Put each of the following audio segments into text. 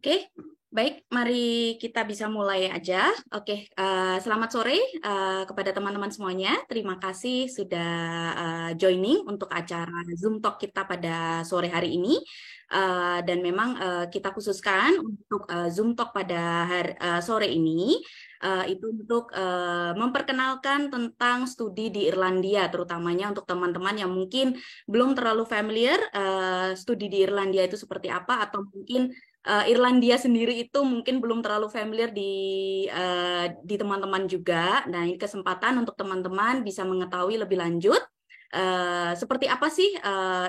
Oke, baik, mari kita bisa mulai aja. Oke, selamat sore kepada teman-teman semuanya. Terima kasih sudah joining untuk acara Zoom Talk kita pada sore hari ini. Dan memang kita khususkan untuk Zoom Talk pada sore ini itu untuk memperkenalkan tentang studi di Irlandia, terutamanya untuk teman-teman yang mungkin belum terlalu familiar studi di Irlandia itu seperti apa, atau mungkin Irlandia sendiri itu mungkin belum terlalu familiar di teman-teman juga. Nah, ini kesempatan untuk teman-teman bisa mengetahui lebih lanjut seperti apa sih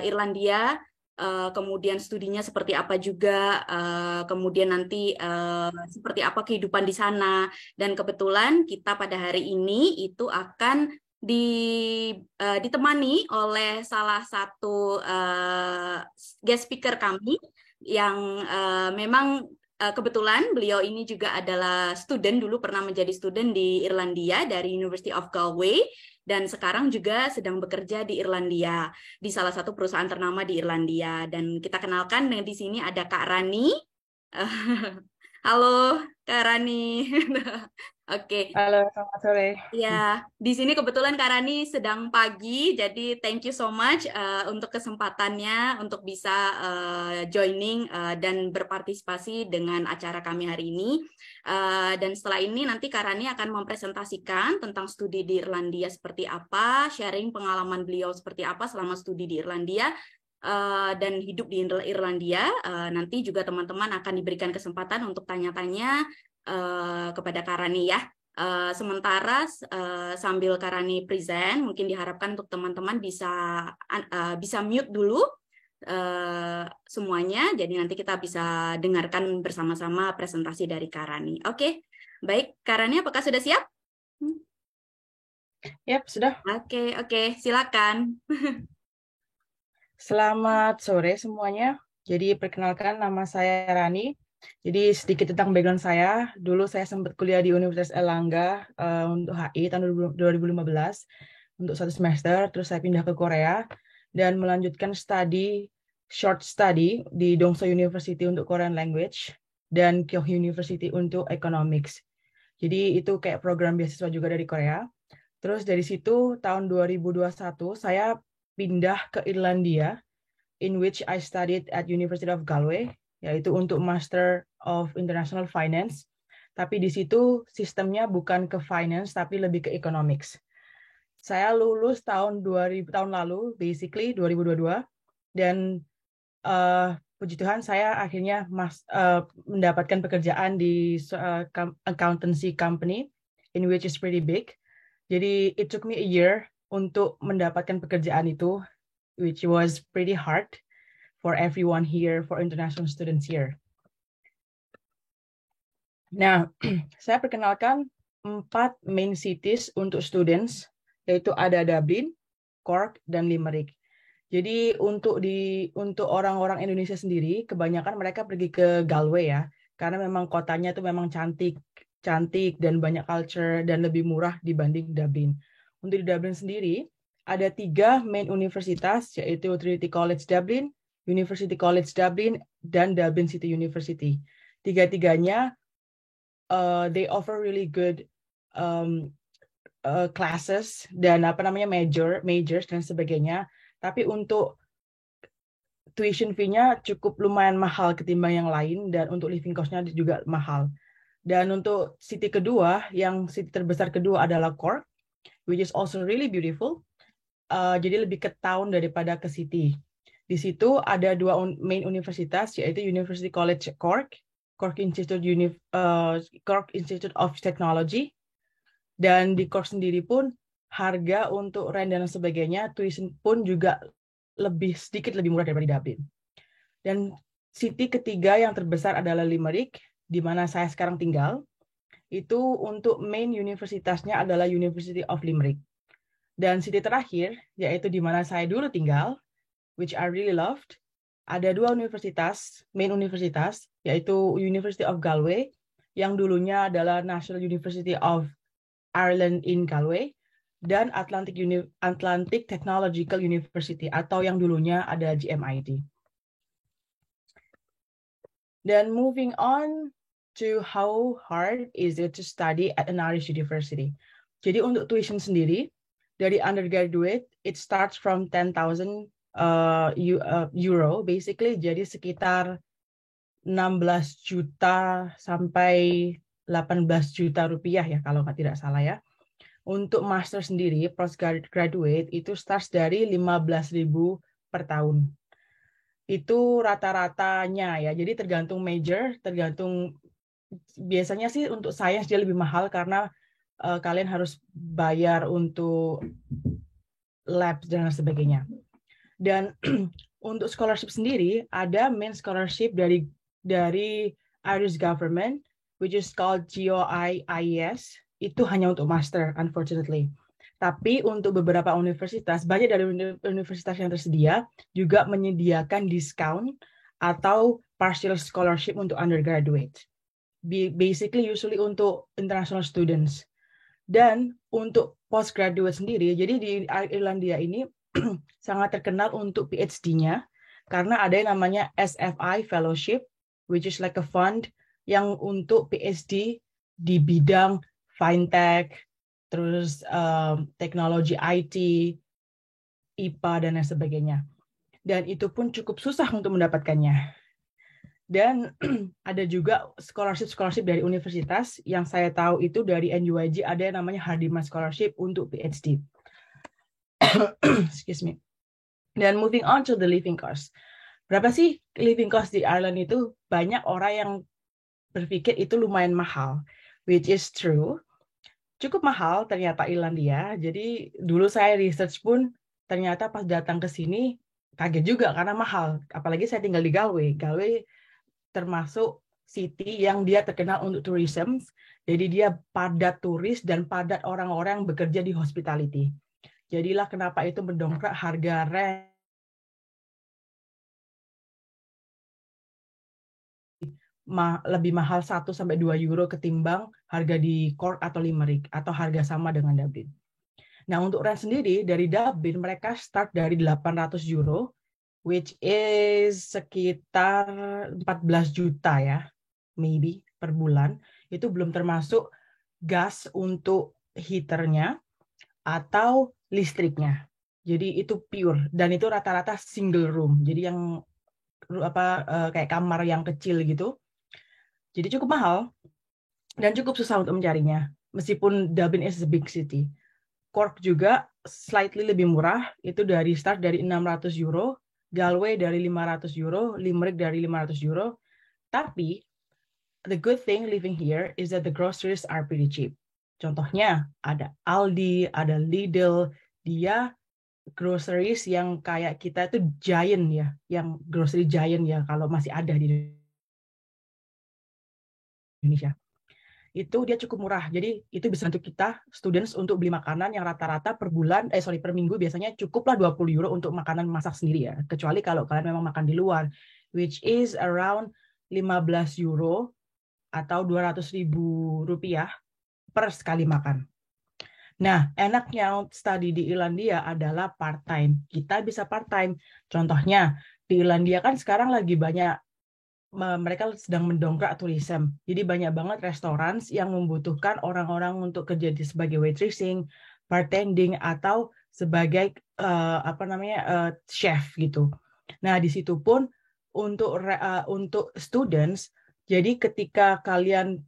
Irlandia, kemudian studinya seperti apa juga, kemudian nanti seperti apa kehidupan di sana. Dan kebetulan kita pada hari ini itu akan ditemani oleh salah satu guest speaker kami yang memang kebetulan beliau ini juga adalah dulu pernah menjadi student di Irlandia dari University of Galway, dan sekarang juga sedang bekerja di Irlandia di salah satu perusahaan ternama di Irlandia. Dan kita kenalkan di sini ada Kak Rani. Halo Kak Rani. Oke. Halo, selamat sore. Ya, di sini kebetulan Kak Rani sedang pagi, jadi thank you so much untuk kesempatannya untuk bisa joining dan berpartisipasi dengan acara kami hari ini. Dan setelah ini nanti Kak Rani akan mempresentasikan tentang studi di Irlandia seperti apa, sharing pengalaman beliau seperti apa selama studi di Irlandia dan hidup di Irlandia. Nanti juga teman-teman akan diberikan kesempatan untuk tanya-tanya kepada Kak Rani ya. Sementara sambil Karani present, mungkin diharapkan untuk teman-teman bisa mute dulu semuanya, jadi nanti kita bisa dengarkan bersama-sama presentasi dari Karani. Oke, baik Karani, apakah sudah siap? Yap, sudah. Oke, silakan. Selamat sore semuanya. Jadi perkenalkan, nama saya Rani. Jadi sedikit tentang background saya. Dulu saya sempat kuliah di Universitas Erlangga untuk HI tahun 2015 untuk 1 semester. Terus saya pindah ke Korea dan melanjutkan short study di Dongseo University untuk Korean Language dan Kyoto University untuk Economics. Jadi itu kayak program beasiswa juga dari Korea. Terus dari situ tahun 2021 saya pindah ke Irlandia, in which I studied at University of Galway, yaitu untuk Master of International Finance. Tapi di situ sistemnya bukan ke finance, tapi lebih ke economics. Saya lulus tahun lalu, basically 2022, dan puji Tuhan saya akhirnya mendapatkan pekerjaan di accountancy company, in which is pretty big. Jadi it took me a year untuk mendapatkan pekerjaan itu, which was pretty hard for everyone here, for international students here. Nah, saya perkenalkan 4 main cities untuk students, yaitu ada Dublin, Cork, dan Limerick. Jadi untuk orang-orang Indonesia sendiri, kebanyakan mereka pergi ke Galway ya, karena memang kotanya itu memang cantik dan banyak culture dan lebih murah dibanding Dublin. Untuk di Dublin sendiri, ada 3 main universitas, yaitu Trinity College Dublin, University College Dublin, dan Dublin City University. Tiga-tiganya, they offer really good classes dan majors dan sebagainya. Tapi untuk tuition fee-nya cukup lumayan mahal ketimbang yang lain, dan untuk living cost-nya juga mahal. Dan untuk city terbesar kedua adalah Cork, which is also really beautiful. Jadi lebih ke town daripada ke city. Di situ ada 2 main universitas, yaitu University College Cork, Cork Institute of Technology. Dan di Cork sendiri pun harga untuk rent dan sebagainya, tuition pun juga sedikit lebih murah daripada Dublin. Dan city ketiga yang terbesar adalah Limerick, di mana saya sekarang tinggal. Itu untuk main universitasnya adalah University of Limerick. Dan city terakhir, yaitu di mana saya dulu tinggal, which I really loved, ada 2 main universitas, yaitu University of Galway, yang dulunya adalah National University of Ireland in Galway, dan Atlantic Technological University, atau yang dulunya ada GMIT. Then moving on to how hard is it to study at an Irish university. Jadi untuk tuition sendiri, dari undergraduate, it starts from 10,000 euro, basically. Jadi sekitar 16 juta sampai 18 juta rupiah ya, kalau tidak salah ya. Untuk master sendiri, postgraduate, itu starts dari 15.000 per tahun. Itu rata-ratanya ya, jadi tergantung major, tergantung, biasanya sih untuk sains dia lebih mahal karena kalian harus bayar untuk lab dan sebagainya. Dan untuk scholarship sendiri, ada main scholarship dari Irish government, which is called GOI-IES, itu hanya untuk master, unfortunately. Tapi untuk beberapa universitas, banyak dari universitas yang tersedia juga menyediakan diskon atau partial scholarship untuk undergraduate. Basically, usually untuk international students. Dan untuk postgraduate sendiri, jadi di Irlandia ini sangat terkenal untuk PhD-nya, karena ada yang namanya SFI Fellowship, which is like a fund yang untuk PhD di bidang fintech, terus teknologi IT, IPA, dan lain sebagainya. Dan itu pun cukup susah untuk mendapatkannya. Dan ada juga scholarship dari universitas, yang saya tahu itu dari NUIG, ada yang namanya Hardiman Scholarship untuk PhD. Excuse me. Dan moving on to the living cost. Berapa sih living cost di Ireland itu? Banyak orang yang berpikir itu lumayan mahal, which is true. Cukup mahal ternyata Irlandia. Jadi dulu saya research pun ternyata pas datang ke sini kaget juga karena mahal. Apalagi saya tinggal di Galway. Galway termasuk city yang dia terkenal untuk tourism. Jadi dia padat turis dan padat orang-orang yang bekerja di hospitality. Jadilah kenapa itu mendongkrak harga rent lebih mahal 1-2 euro ketimbang harga di Cork atau Limerick, atau harga sama dengan Dublin. Nah, untuk rent sendiri dari Dublin mereka start dari 800 euro, which is sekitar 14 juta ya, maybe per bulan. Itu belum termasuk gas untuk heaternya atau listriknya. Jadi itu pure, dan itu rata-rata single room. Jadi yang kayak kamar yang kecil gitu. Jadi cukup mahal dan cukup susah untuk mencarinya. Meskipun Dublin is a big city. Cork juga slightly lebih murah, itu start dari 600 euro, Galway dari 500 euro, Limerick dari 500 euro. Tapi the good thing living here is that the groceries are pretty cheap. Contohnya ada Aldi, ada Lidl, dia groceries yang kayak kita itu giant ya, yang grocery giant ya kalau masih ada di Indonesia. Itu dia cukup murah. Jadi itu bisa untuk kita students untuk beli makanan yang rata-rata per minggu biasanya cukuplah 20 euro untuk makanan masak sendiri ya. Kecuali kalau kalian memang makan di luar, which is around 15 euro atau 200.000 rupiah per sekali makan. Nah, enaknya study di Irlandia adalah part-time. Kita bisa part-time. Contohnya, di Irlandia kan sekarang lagi banyak, mereka sedang mendongkrak tourism. Jadi banyak banget restoran yang membutuhkan orang-orang untuk kerja sebagai waitressing, bartending, atau sebagai chef gitu. Nah, di situ pun untuk students, jadi ketika kalian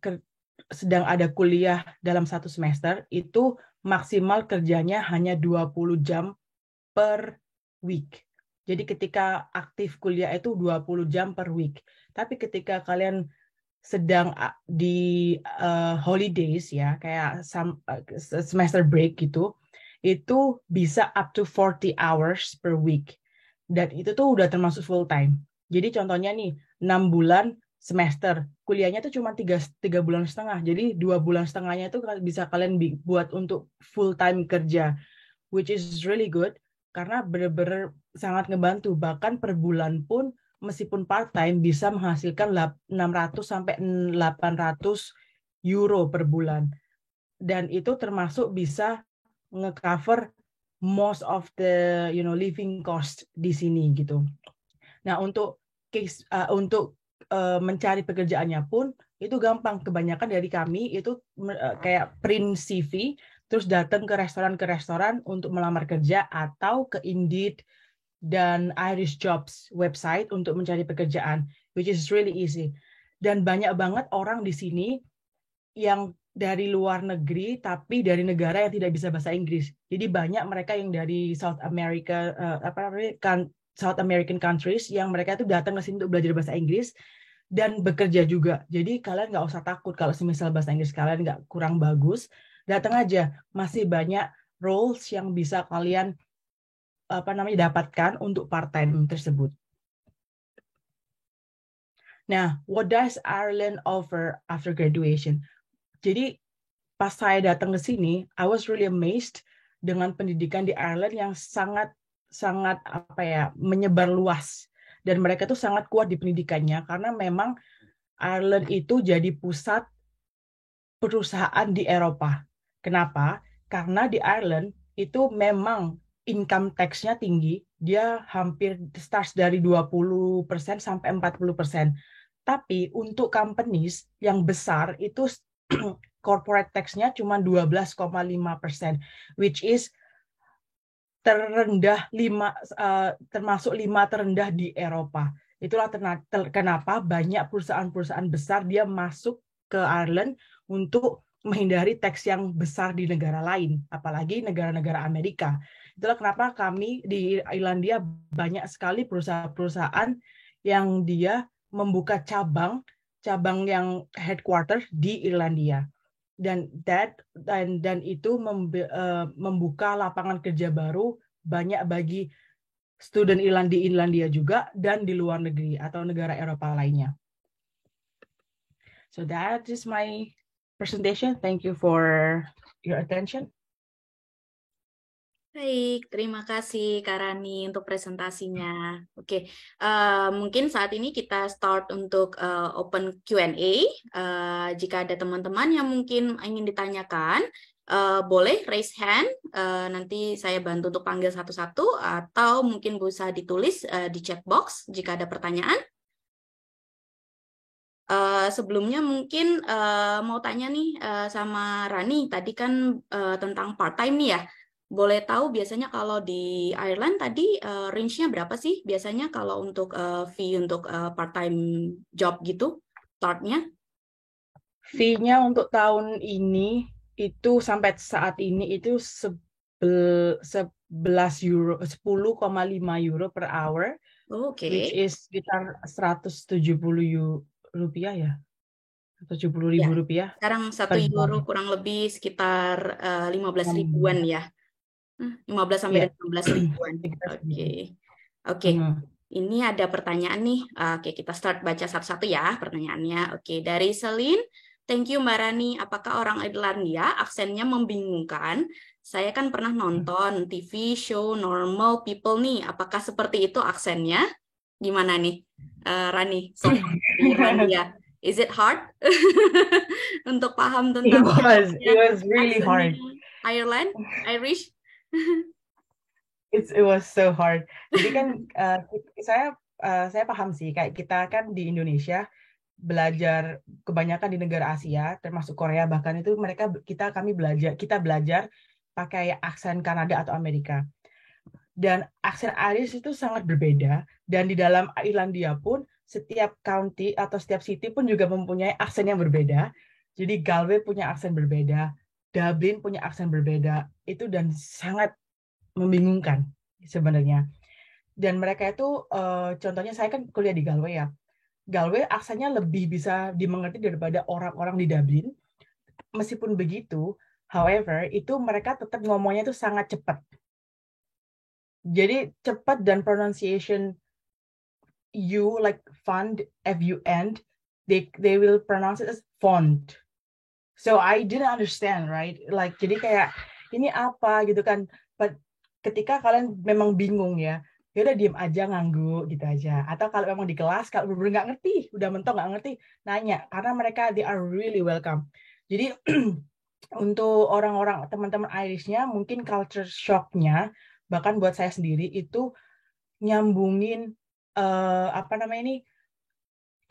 sedang ada kuliah dalam satu semester, itu maksimal kerjanya hanya 20 jam per week. Jadi ketika aktif kuliah itu 20 jam per week. Tapi ketika kalian sedang di holidays ya, kayak semester break gitu, itu bisa up to 40 hours per week. Dan itu tuh udah termasuk full time. Jadi contohnya nih, 6 bulan semester, kuliahnya tuh cuma 3 bulan setengah. Jadi 2 bulan setengahnya itu bisa kalian buat untuk full time kerja, which is really good karena benar-benar sangat ngebantu. Bahkan per bulan pun meskipun part time bisa menghasilkan 600 sampai 800 euro per bulan. Dan itu termasuk bisa nge-cover most of the living cost di sini gitu. Nah, untuk mencari pekerjaannya pun itu gampang. Kebanyakan dari kami itu kayak print CV, terus datang ke restoran untuk melamar kerja atau ke Indeed dan Irish Jobs website untuk mencari pekerjaan, which is really easy. Dan banyak banget orang di sini yang dari luar negeri tapi dari negara yang tidak bisa bahasa Inggris. Jadi banyak mereka yang dari South America, South American countries yang mereka itu datang ke sini untuk belajar bahasa Inggris dan bekerja juga. Jadi kalian nggak usah takut kalau semisal bahasa Inggris kalian nggak kurang bagus, datang aja. Masih banyak roles yang bisa kalian dapatkan untuk part-time tersebut. Nah, what does Ireland offer after graduation? Jadi pas saya datang ke sini, I was really amazed dengan pendidikan di Ireland yang sangat menyebar luas, dan mereka tuh sangat kuat di pendidikannya karena memang Ireland itu jadi pusat perusahaan di Eropa. Kenapa? Karena di Ireland itu memang income tax-nya tinggi, dia hampir start dari 20% sampai 40%. Tapi untuk companies yang besar itu corporate tax-nya cuma 12,5%, which is terendah termasuk 5 terendah di Eropa. Itulah kenapa banyak perusahaan-perusahaan besar dia masuk ke Ireland untuk menghindari teks yang besar di negara lain, apalagi negara-negara Amerika. Itulah kenapa kami di Irlandia banyak sekali perusahaan-perusahaan yang dia membuka cabang yang headquarter di Irlandia. Dan itu membuka lapangan kerja baru banyak bagi student di Irlandia juga dan di luar negeri atau negara Eropa lainnya. So that is my presentation. Thank you for your attention. Baik, terima kasih Kak Rani untuk presentasinya. Oke, mungkin saat ini kita start untuk open Q&A. Jika ada teman-teman yang mungkin ingin ditanyakan, boleh raise hand. Nanti saya bantu untuk panggil satu-satu, atau mungkin bisa ditulis di chat box jika ada pertanyaan. Sebelumnya mungkin mau tanya nih sama Rani, tadi kan tentang part-time nih ya. Boleh tahu biasanya kalau di Ireland tadi range-nya berapa sih biasanya kalau untuk fee untuk part-time job gitu, start-nya? Fee-nya untuk tahun ini itu sampai saat ini itu 11 euro, 10,5 euro per hour, which is sekitar 170 rupiah ya, 70.000 rupiah. Sekarang 1 euro kurang lebih sekitar 15 ribuan ya. 15 sampai 15 ribuan. Oke. Ini ada pertanyaan nih. Oke, kita start baca satu-satu ya pertanyaannya. Oke, dari Selin. Thank you Mbak Rani. Apakah orang Irlandia aksennya membingungkan? Saya kan pernah nonton TV show Normal People nih. Apakah seperti itu aksennya? Gimana nih, Rani? So, di Irlandia. Is it hard untuk paham tentang It was really hard. Ireland, Irish? It was so hard. Jadi kan saya paham sih, kayak kita kan di Indonesia belajar kebanyakan di negara Asia, termasuk Korea, bahkan itu kita belajar pakai aksen Kanada atau Amerika. Dan aksen Irish itu sangat berbeda, dan di dalam Irlandia pun setiap county atau setiap city pun juga mempunyai aksen yang berbeda. Jadi Galway punya aksen berbeda, Dublin punya aksen berbeda, itu dan sangat membingungkan sebenarnya. Dan mereka itu contohnya saya kan kuliah di Galway ya. Galway aksennya lebih bisa dimengerti daripada orang-orang di Dublin. Meskipun begitu, however, itu mereka tetap ngomongnya itu sangat cepat. Jadi cepat dan pronunciation U like fund, F-U-N, they will pronounce it as font. So I didn't understand, right? Like jadi kayak ini apa gitu kan. But ketika kalian memang bingung ya udah diem aja ngangguk gitu aja. Atau kalau memang di kelas kalau bener-bener nggak ngerti, udah mentok nggak ngerti, nanya karena mereka they are really welcome. Jadi untuk orang-orang teman-teman Irishnya mungkin culture shock-nya bahkan buat saya sendiri itu nyambungin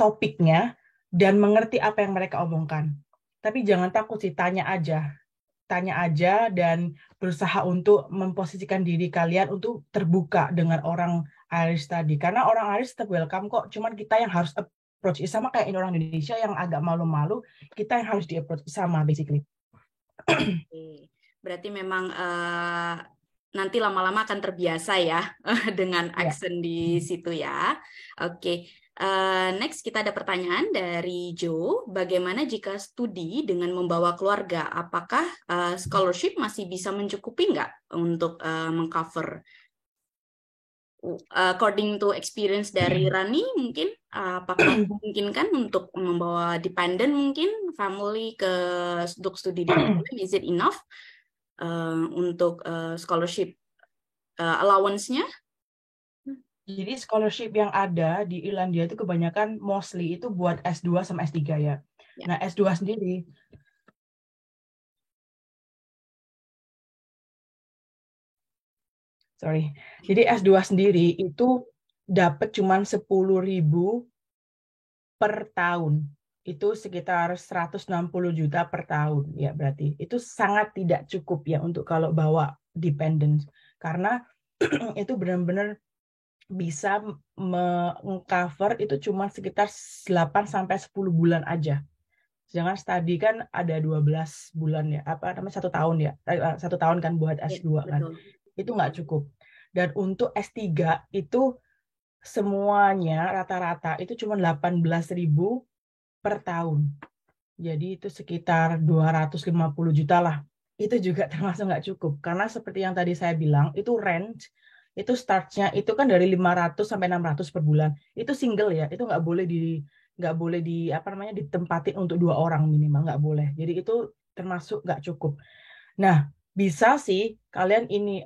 topiknya dan mengerti apa yang mereka omongkan. Tapi jangan takut sih, tanya aja dan berusaha untuk memposisikan diri kalian untuk terbuka dengan orang Irish tadi. Karena orang Irish tetap welcome kok, cuman kita yang harus approach. Sama kayak orang Indonesia yang agak malu-malu, kita yang harus di-approach sama basically. Oke. Berarti memang nanti lama-lama akan terbiasa ya dengan Ya. accent di situ ya. Oke. Next kita ada pertanyaan dari Joe. Bagaimana jika studi dengan membawa keluarga? Apakah scholarship masih bisa mencukupi nggak untuk mengcover? According to experience dari Rani, mungkin apakah memungkinkan untuk membawa dependent mungkin family untuk studi di Netherlands? Is it enough untuk scholarship allowance-nya? Jadi scholarship yang ada di Irlandia itu kebanyakan mostly itu buat S2 sama S3 ya. Ya. Nah, S2 sendiri Jadi S2 sendiri itu dapat cuma 10.000 per tahun. Itu sekitar 160 juta per tahun ya berarti. Itu sangat tidak cukup ya untuk kalau bawa dependent. Karena itu benar-benar bisa mengcover itu cuma sekitar 8 sampai 10 bulan aja. Sedangkan studi kan ada 12 bulan ya, apa namanya 1 tahun ya. 1 tahun kan buat S2 kan. Betul. Itu nggak cukup. Dan untuk S3 itu semuanya rata-rata itu cuma 18.000 per tahun. Jadi itu sekitar 250 juta lah. Itu juga termasuk nggak cukup. Karena seperti yang tadi saya bilang, itu rent, itu start-nya itu kan dari 500 sampai 600 per bulan. Itu single ya, itu nggak boleh apa namanya ditempatin untuk 2 orang minimal, nggak boleh. Jadi itu termasuk nggak cukup. Nah, bisa sih kalian ini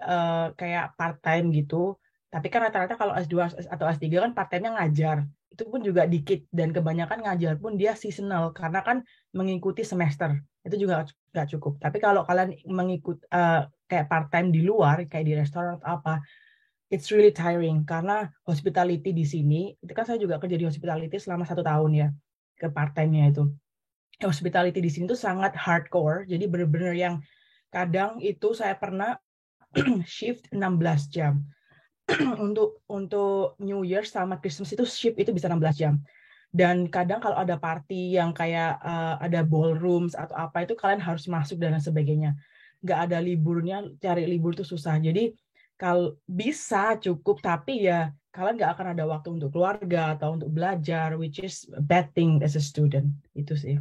kayak part time gitu. Tapi kan rata-rata kalau S2 atau S3 kan part time-nya ngajar. Itu pun juga dikit dan kebanyakan ngajar pun dia seasonal karena kan mengikuti semester. Itu juga nggak cukup. Tapi kalau kalian mengikut kayak part time di luar kayak di restoran atau apa, it's really tiring karena hospitality di sini, itu kan saya juga kerja di hospitality selama 1 tahun ya ke part time-nya itu. Hospitality di sini tuh sangat hardcore. Jadi benar-benar yang kadang itu saya pernah shift 16 jam. untuk New Year sama Christmas itu shift itu bisa 16 jam. Dan kadang kalau ada party yang kayak ada ballrooms atau apa itu kalian harus masuk dan sebagainya. Nggak ada liburnya, cari libur itu susah. Jadi kalau bisa cukup, tapi ya kalian nggak akan ada waktu untuk keluarga atau untuk belajar, which is a bad thing as a student. Itu sih.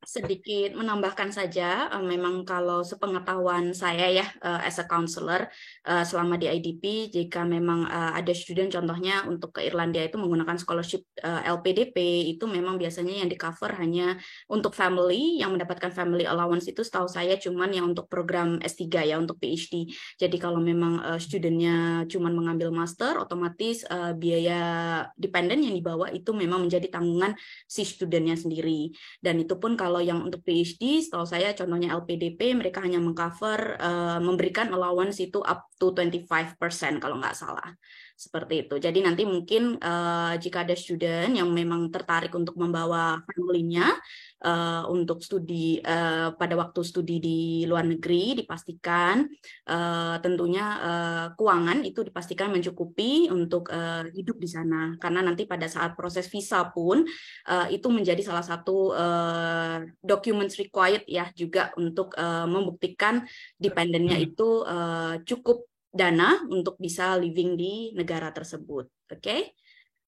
Sedikit menambahkan saja, memang kalau sepengetahuan saya ya, as a counselor, selama di IDP, jika memang ada student contohnya untuk ke Irlandia itu menggunakan scholarship LPDP, itu memang biasanya yang di cover hanya untuk family, yang mendapatkan family allowance itu setahu saya cuman yang untuk program S3 ya, untuk PhD. Jadi kalau memang studentnya cuman mengambil master, otomatis biaya dependent yang dibawa itu memang menjadi tanggungan si studentnya sendiri. Dan itu pun kalau yang untuk PhD, setahu saya contohnya LPDP, mereka hanya mengcover, memberikan allowance itu up to 25% kalau nggak salah. Seperti itu. Jadi nanti mungkin jika ada student yang memang tertarik untuk membawa family-nya untuk studi pada waktu studi di luar negeri, dipastikan tentunya keuangan itu dipastikan mencukupi untuk hidup di sana. Karena nanti pada saat proses visa pun itu menjadi salah satu documents required ya juga untuk membuktikan dependennya itu cukup dana untuk bisa living di negara tersebut. Oke.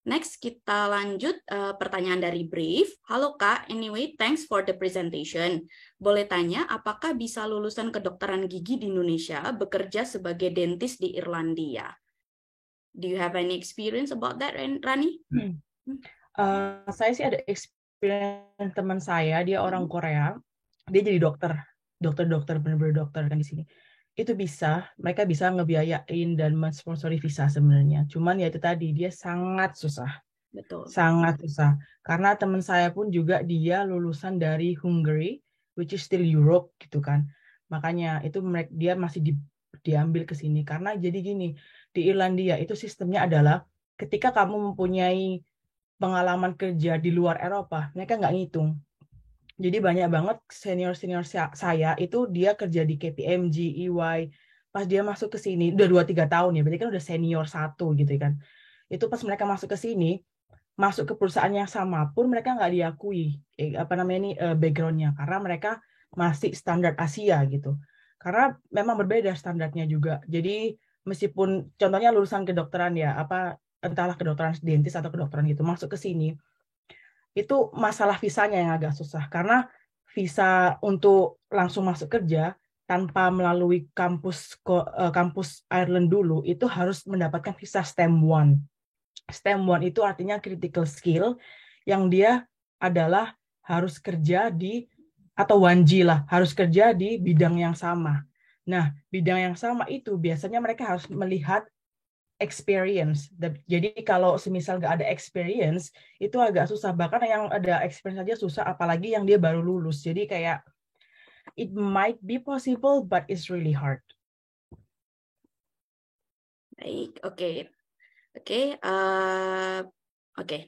Next, kita lanjut pertanyaan dari Brief. Halo Kak, anyway, thanks for the presentation. Boleh tanya, apakah bisa lulusan kedokteran gigi di Indonesia bekerja sebagai dentist di Irlandia? Do you have any experience about that, Rani? Saya sih ada experience teman saya, dia orang Korea, dia jadi dokter benar-benar dokter kan di sini. Itu mereka bisa ngebiayain dan mensponsori visa sebenarnya. Cuman ya itu tadi dia sangat susah. Betul. Sangat susah. Karena teman saya pun juga dia lulusan dari Hungary, which is still Europe gitu kan. Makanya itu dia masih diambil ke sini karena jadi gini, di Irlandia itu sistemnya adalah ketika kamu mempunyai pengalaman kerja di luar Eropa, mereka nggak ngitung. Jadi banyak banget senior-senior saya itu dia kerja di KPMG, EY, pas dia masuk ke sini, udah 2-3 tahun ya, berarti kan udah senior satu gitu kan. Itu pas mereka masuk ke sini, masuk ke perusahaan yang sama pun mereka nggak diakui apa namanya ini backgroundnya karena mereka masih standar Asia gitu. Karena memang berbeda standarnya juga. Jadi meskipun contohnya lulusan kedokteran ya apa entahlah kedokteran dentis atau kedokteran gitu masuk ke sini itu masalah visanya yang agak susah karena visa untuk langsung masuk kerja tanpa melalui kampus Ireland dulu itu harus mendapatkan visa STEM 1. STEM 1 itu artinya critical skill yang dia adalah harus kerja di atau 1G lah, harus kerja di bidang yang sama. Nah, bidang yang sama itu biasanya mereka harus melihat experience. Jadi kalau semisal nggak ada experience, itu agak susah. Bahkan yang ada experience saja susah, apalagi yang dia baru lulus. Jadi kayak, it might be possible, but it's really hard. Baik, oke. Oke.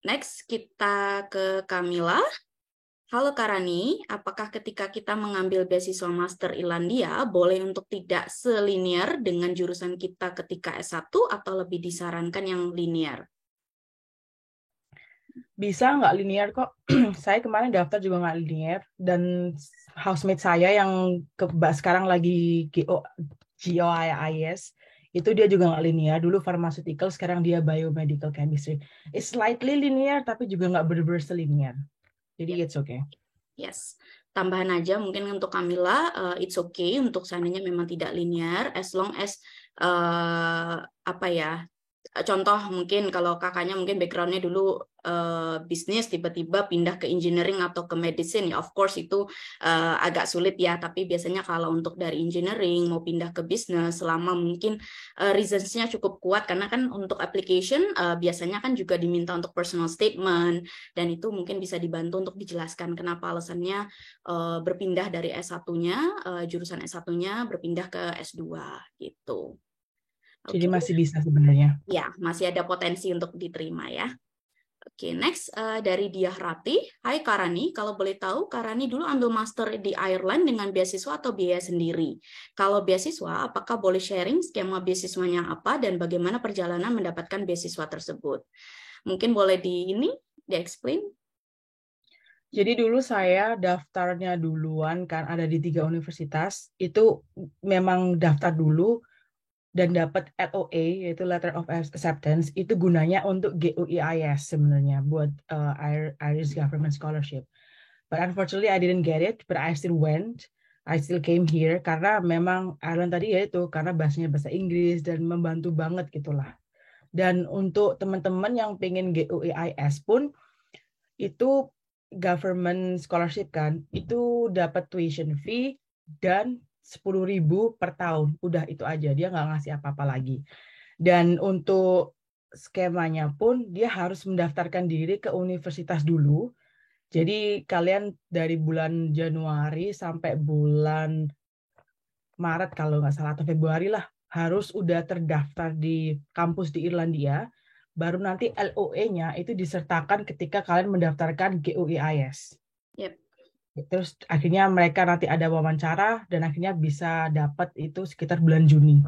Next kita ke Camilla. Halo Karani, apakah ketika kita mengambil beasiswa Master Irlandia boleh untuk tidak selinier dengan jurusan kita ketika S1 atau lebih disarankan yang linear? Bisa nggak linear kok. Saya kemarin daftar juga nggak linear. Dan housemate saya yang sekarang lagi GOIS, itu dia juga nggak linear. Dulu pharmaceutical, sekarang dia biomedical chemistry. It's slightly linear, tapi juga nggak bener-bener linear. Jadi it's okay. Yes. Tambahan aja mungkin untuk Camilla, it's okay untuk seandainya memang tidak linear, as long as apa ya? Contoh mungkin kalau kakaknya mungkin backgroundnya dulu bisnis tiba-tiba pindah ke engineering atau ke medicine ya of course itu agak sulit ya, tapi biasanya kalau untuk dari engineering mau pindah ke bisnis selama mungkin reasons-nya cukup kuat karena kan untuk application biasanya kan juga diminta untuk personal statement dan itu mungkin bisa dibantu untuk dijelaskan kenapa alasannya berpindah dari S1-nya jurusan S1-nya berpindah ke S2 gitu. Jadi Oke. masih bisa sebenarnya. Ya, masih ada potensi untuk diterima ya. Oke, next dari Diah Rati. Hai Karani, kalau boleh tahu Karani dulu ambil master di Ireland dengan beasiswa atau biaya sendiri? Kalau beasiswa, apakah boleh sharing skema beasiswanya apa dan bagaimana perjalanan mendapatkan beasiswa tersebut? Mungkin boleh di-explain? Jadi dulu saya daftarnya duluan kan ada di 3 universitas. Itu memang daftar dulu dan dapat LOA yaitu Letter of Acceptance itu gunanya untuk GOEIS sebenarnya buat Irish Government Scholarship. But unfortunately I didn't get it, but I still went. I still came here karena memang Ireland tadi ya itu karena bahasanya bahasa Inggris dan membantu banget gitulah. Dan untuk teman-teman yang pengen GOEIS pun itu government scholarship kan, itu dapat tuition fee dan 10.000 per tahun. Udah itu aja, dia nggak ngasih apa-apa lagi. Dan untuk skemanya pun dia harus mendaftarkan diri ke universitas dulu. Jadi kalian dari bulan Januari sampai bulan Maret kalau nggak salah atau Februari lah harus udah terdaftar di kampus di Irlandia. Baru nanti LOE-nya itu disertakan ketika kalian mendaftarkan GOEIS. Yep. Terus akhirnya mereka nanti ada wawancara dan akhirnya bisa dapat itu sekitar bulan Juni.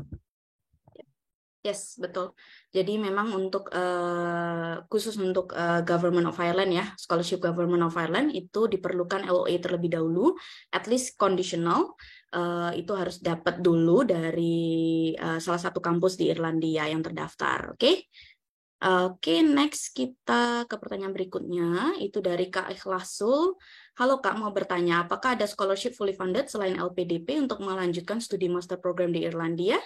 Yes, betul. Jadi memang untuk khusus untuk Government of Ireland ya, Scholarship Government of Ireland itu diperlukan LOA terlebih dahulu, at least conditional, itu harus dapat dulu dari salah satu kampus di Irlandia yang terdaftar. Oke, Oke, next kita ke pertanyaan berikutnya, itu dari Kak Ikhlasul. Halo Kak, mau bertanya, apakah ada scholarship fully funded selain LPDP untuk melanjutkan studi master program di Irlandia?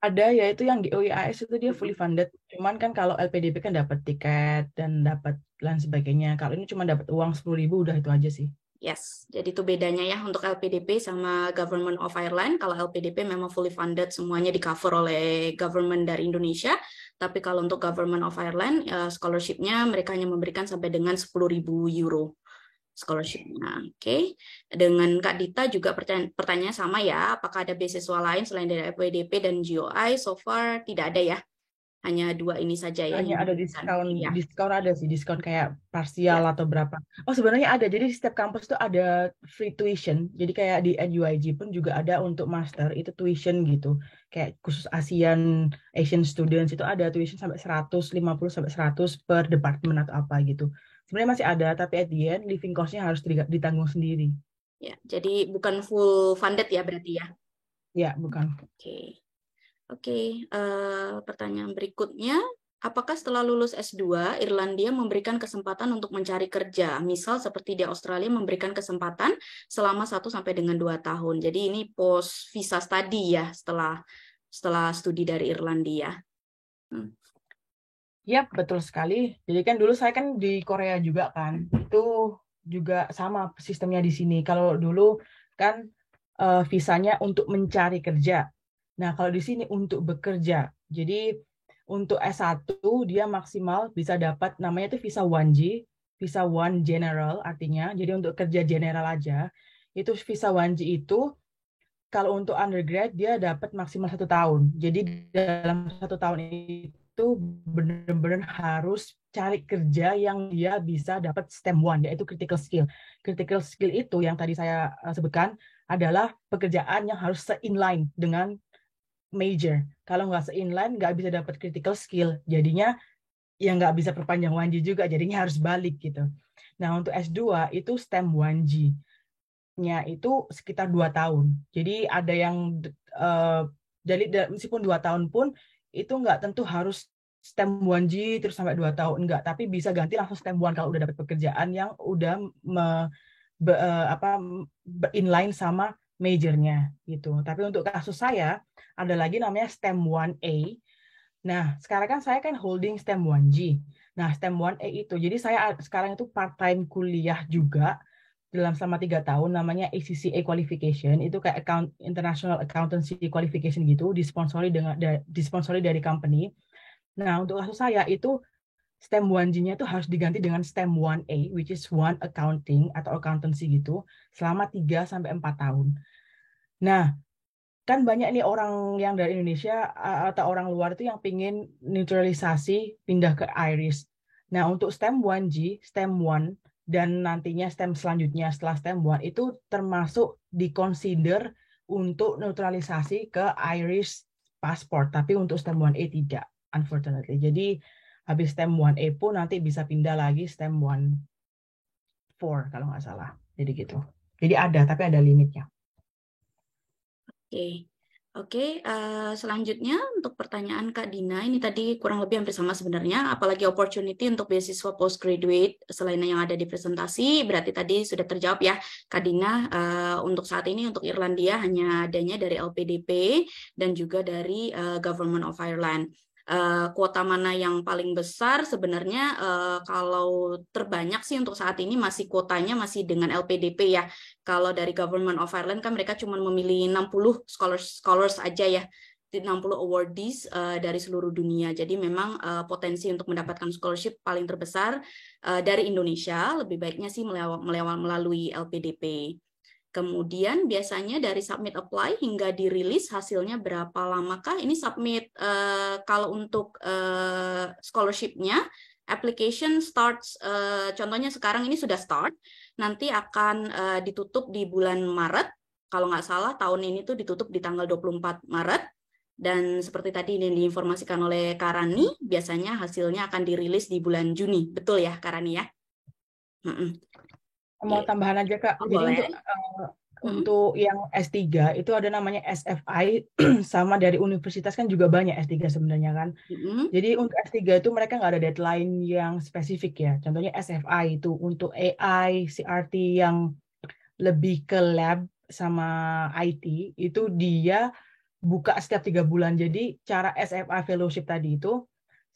Ada yaitu yang GOEIS itu dia fully funded. Cuman kan kalau LPDP kan dapat tiket dan dapat lain sebagainya. Kalau ini cuma dapat uang 10.000 udah itu aja sih. Yes, jadi itu bedanya ya untuk LPDP sama Government of Ireland. Kalau LPDP memang fully funded, semuanya di-cover oleh government dari Indonesia. Tapi kalau untuk Government of Ireland, scholarship-nya mereka hanya memberikan sampai dengan 10.000 euro scholarship-nya. Oke. Dengan Kak Dita juga pertanyaan sama ya, apakah ada beasiswa lain selain dari LPDP dan GOI? So far tidak ada ya. hanya dua ini saja ya Hanya yang ada diberikan. diskon, Ya, diskon ada sih, diskon kayak parsial ya. atau berapa. Oh sebenarnya ada, jadi di setiap kampus tuh ada free tuition. Jadi kayak di NUIG pun juga ada untuk master itu tuition gitu. Kayak khusus Asian students itu ada tuition sampai 150 sampai 100 per departemen atau apa gitu. Sebenarnya masih ada, tapi at the end living cost-nya harus ditanggung sendiri. Ya, jadi bukan full funded ya berarti ya. Ya, bukan. Oke. Oke, pertanyaan berikutnya, apakah setelah lulus S2, Irlandia memberikan kesempatan untuk mencari kerja? Misal seperti di Australia memberikan kesempatan selama 1 sampai dengan 2 tahun. Jadi ini post visa study ya setelah studi dari Irlandia. Hmm. Yap, betul sekali. Jadi kan dulu saya kan di Korea juga kan. Itu juga sama sistemnya di sini. Kalau dulu kan visanya untuk mencari kerja. Nah, kalau di sini untuk bekerja. Jadi untuk S1 dia maksimal bisa dapat namanya itu visa 1G, visa One General artinya. Jadi untuk kerja general aja. Itu visa 1G itu kalau untuk undergrad dia dapat maksimal 1 tahun. Jadi dalam 1 tahun itu benar-benar harus cari kerja yang dia bisa dapat STEM 1, yaitu critical skill. Critical skill itu yang tadi saya sebutkan adalah pekerjaan yang harus se-inline dengan major. Kalau nggak se-inline, nggak bisa dapat critical skill. Jadinya ya nggak bisa perpanjang 1G juga, jadinya harus balik gitu. Nah, untuk S2 itu STEM 1G nya itu sekitar 2 tahun. Jadi ada yang uh, jadi meskipun 2 tahun pun itu nggak tentu harus STEM 1G terus sampai 2 tahun enggak, tapi bisa ganti langsung STEM 1 kalau udah dapat pekerjaan yang udah apa inline sama majornya gitu. Tapi untuk kasus saya ada lagi namanya STEM 1A. Nah, sekarang kan saya kan holding STEM 1G. Nah, STEM 1A itu, jadi saya sekarang itu part-time kuliah juga dalam selama 3 tahun namanya ACCA Qualification, itu kayak International Accountancy Qualification gitu, disponsori dari company. Nah, untuk kasus saya itu STEM 1G-nya itu harus diganti dengan STEM 1A, which is One Accounting atau Accountancy gitu, selama 3 sampai 4 tahun. Nah, kan banyak nih orang yang dari Indonesia atau orang luar itu yang pingin naturalisasi pindah ke Irish. Nah, untuk STEM 1G, STEM 1, dan nantinya STEM selanjutnya setelah STEM 1 itu termasuk dikonsider untuk naturalisasi ke Irish passport. Tapi untuk STEM 1A tidak, unfortunately. Jadi, habis STEM 1A pun nanti bisa pindah lagi STEM 1-4 kalau nggak salah. Jadi gitu. Jadi ada, tapi ada limitnya. Oke. Oke, selanjutnya untuk pertanyaan Kak Dina, ini tadi kurang lebih hampir sama sebenarnya, apalagi opportunity untuk beasiswa postgraduate selain yang ada di presentasi, berarti tadi sudah terjawab ya, Kak Dina, untuk saat ini untuk Irlandia hanya adanya dari LPDP dan juga dari Government of Ireland. Kuota mana yang paling besar sebenarnya kalau terbanyak sih untuk saat ini masih kuotanya masih dengan LPDP ya. Kalau dari Government of Ireland kan mereka cuma memilih 60 scholars aja ya. 60 awardees dari seluruh dunia. Jadi memang potensi untuk mendapatkan scholarship paling terbesar dari Indonesia lebih baiknya sih melalui LPDP. Kemudian biasanya dari submit apply hingga dirilis hasilnya berapa lamakah? Ini submit kalau untuk scholarship-nya application starts contohnya sekarang ini sudah start, nanti akan ditutup di bulan Maret. Kalau nggak salah tahun ini tuh ditutup di tanggal 24 Maret. Dan seperti tadi ini diinformasikan oleh Karani, biasanya hasilnya akan dirilis di bulan Juni. Betul ya, Karani ya? Mau Yeah. tambahan aja Kak. Oh, Jadi boleh. untuk yang S3 itu ada namanya SFI sama dari universitas kan juga banyak S3 sebenarnya kan. Jadi untuk S3 itu mereka nggak ada deadline yang spesifik ya. Contohnya SFI itu untuk AI, CRT yang lebih ke lab sama IT itu dia buka setiap 3 bulan. Jadi cara SFI fellowship tadi itu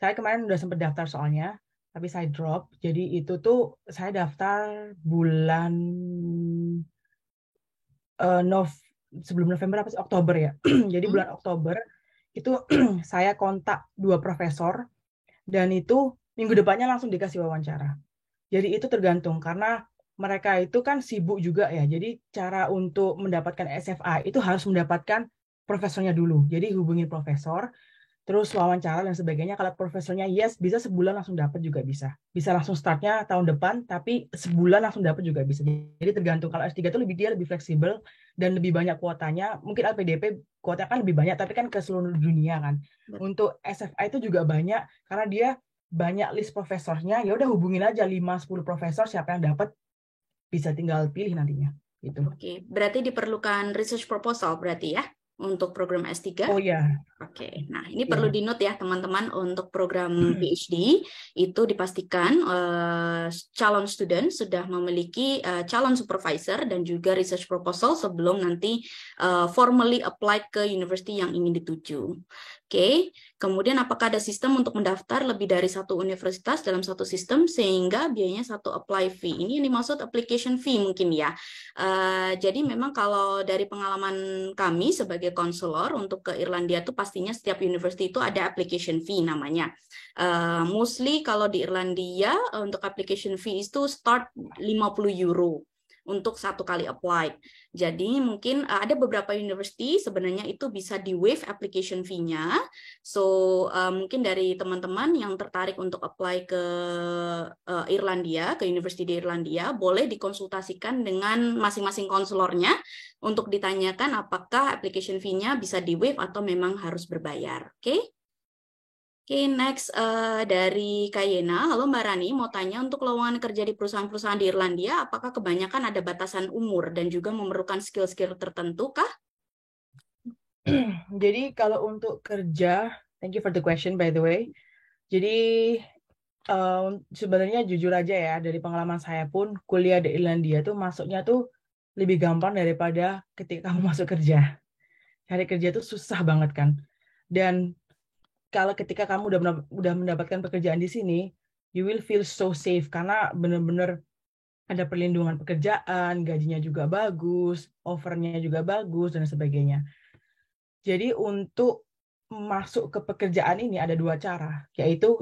saya kemarin udah sempat daftar soalnya, tapi saya drop. Jadi itu tuh saya daftar bulan eh, Nov sebelum November apa sih Oktober ya. Jadi bulan Oktober itu saya kontak 2 profesor dan itu minggu depannya langsung dikasih wawancara. Jadi itu tergantung karena mereka itu kan sibuk juga ya. Jadi cara untuk mendapatkan SFA itu harus mendapatkan profesornya dulu. Jadi hubungi profesor. terus wawancara dan sebagainya. Kalau profesornya yes, bisa sebulan langsung dapat juga bisa. Bisa langsung startnya tahun depan, tapi sebulan langsung dapat juga bisa. Jadi tergantung. Kalau S3 itu dia lebih fleksibel dan lebih banyak kuotanya. Mungkin LPDP kuotanya kan lebih banyak, tapi kan ke seluruh dunia kan. Untuk SFA itu juga banyak, karena dia banyak list profesornya. Ya udah hubungin aja 5-10 profesor, siapa yang dapat bisa tinggal pilih nantinya. Gitu. Oke, berarti diperlukan research proposal berarti ya untuk program S3? Oh ya, Oke, nah ini perlu ya. di-note ya teman-teman untuk program PhD itu dipastikan calon student sudah memiliki calon supervisor dan juga research proposal sebelum nanti formally apply ke university yang ingin dituju. Oke, kemudian apakah ada sistem untuk mendaftar lebih dari satu universitas dalam satu sistem sehingga biayanya satu apply fee? Ini yang dimaksud application fee mungkin ya. Jadi memang kalau dari pengalaman kami sebagai konselor untuk ke Irlandia tuh pastinya setiap university itu ada application fee namanya. Mostly kalau di Irlandia untuk application fee itu start 50 euro untuk satu kali apply. Jadi mungkin ada beberapa university sebenarnya itu bisa di waive application fee-nya. So mungkin dari teman-teman yang tertarik untuk apply ke Irlandia, ke university di Irlandia, boleh dikonsultasikan dengan masing-masing konselornya untuk ditanyakan apakah application fee-nya bisa di waive atau memang harus berbayar. Oke? Oke, next dari Kayena. Halo Mbak Rani, mau tanya untuk lowongan kerja di perusahaan-perusahaan di Irlandia, apakah kebanyakan ada batasan umur dan juga memerlukan skill-skill tertentu kah? Jadi kalau untuk kerja, thank you for the question by the way. Jadi sebenarnya jujur aja ya, dari pengalaman saya pun kuliah di Irlandia tuh masuknya tuh lebih gampang daripada ketika kamu masuk kerja. Cari kerja tuh susah banget kan. Dan kalau ketika kamu udah mendapatkan pekerjaan di sini, you will feel so safe karena bener-bener ada perlindungan pekerjaan, gajinya juga bagus, offernya juga bagus dan sebagainya. Jadi untuk masuk ke pekerjaan ini ada dua cara, yaitu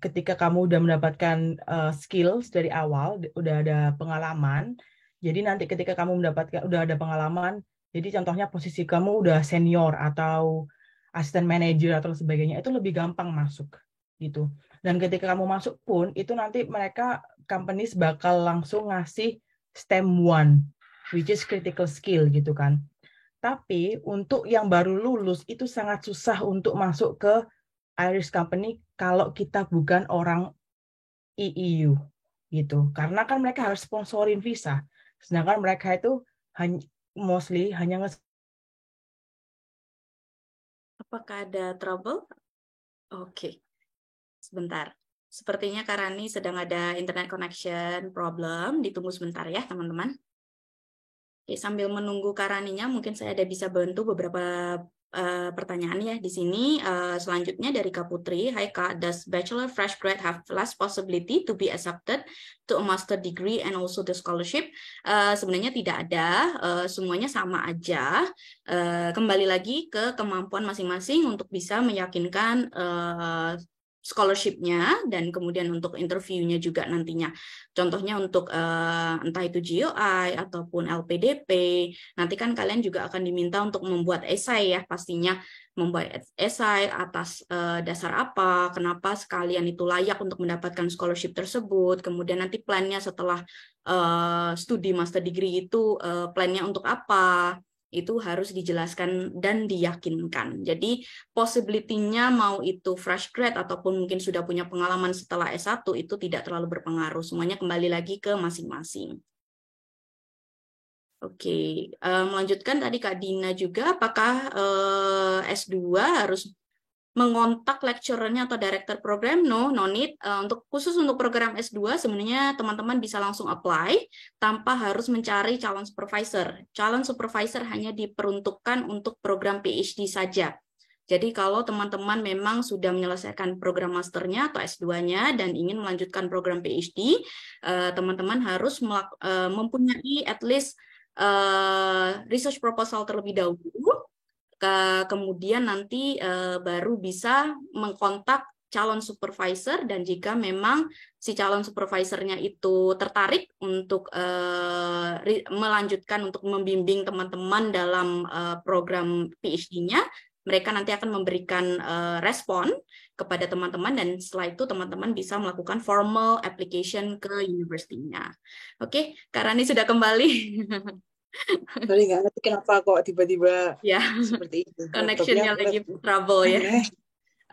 ketika kamu udah mendapatkan skills dari awal, udah ada pengalaman. Jadi nanti ketika kamu udah ada pengalaman, jadi contohnya posisi kamu udah senior atau asisten manager atau sebagainya, itu lebih gampang masuk gitu. Dan ketika kamu masuk pun, itu nanti mereka companies bakal langsung ngasih STEM 1, which is critical skill gitu kan. Tapi untuk yang baru lulus itu sangat susah untuk masuk ke Irish company kalau kita bukan orang EU gitu. Karena kan mereka harus sponsorin visa. Sedangkan mereka itu mostly hanya Apakah ada trouble? Oke, sebentar. Sepertinya Karani sedang ada internet connection problem. Ditunggu sebentar ya, teman-teman. Oke, sambil menunggu Karaninya, mungkin saya ada bisa bantu beberapa pertanyaan ya di sini. Selanjutnya dari Kak Putri, Hai Kak, does bachelor fresh grad have less possibility to be accepted to a master degree and also the scholarship? Sebenarnya tidak ada, semuanya sama aja. Kembali lagi ke kemampuan masing-masing untuk bisa meyakinkan scholarship-nya dan kemudian untuk interview-nya juga nantinya. Contohnya untuk entah itu GOI ataupun LPDP, nanti kan kalian juga akan diminta untuk membuat esai ya, pastinya membuat esai atas dasar apa, kenapa sekalian itu layak untuk mendapatkan scholarship tersebut, kemudian nanti plan-nya setelah studi master degree itu plan-nya untuk apa, itu harus dijelaskan dan diyakinkan. Jadi possibility-nya mau itu fresh grad ataupun mungkin sudah punya pengalaman setelah S1 itu tidak terlalu berpengaruh. Semuanya kembali lagi ke masing-masing. Oke, melanjutkan tadi Kak Dina juga, apakah S2 harus mengontak lecturer-nya atau director program? No need. Khusus untuk program S2 sebenarnya teman-teman bisa langsung apply tanpa harus mencari calon supervisor. Calon supervisor hanya diperuntukkan untuk program PhD saja. Jadi kalau teman-teman memang sudah menyelesaikan program masternya atau S2-nya dan ingin melanjutkan program PhD, teman-teman harus mempunyai at least research proposal terlebih dahulu, kemudian nanti baru bisa mengkontak calon supervisor, dan jika memang si calon supervisornya itu tertarik untuk melanjutkan untuk membimbing teman-teman dalam program PhD-nya, mereka nanti akan memberikan respon kepada teman-teman dan setelah itu teman-teman bisa melakukan formal application ke universitinya. Oke, Kak Rani sudah kembali. Sorry, nggak ngerti kenapa kok tiba-tiba Ya, seperti itu. Laptopnya connection-nya lagi trouble ya. aneh,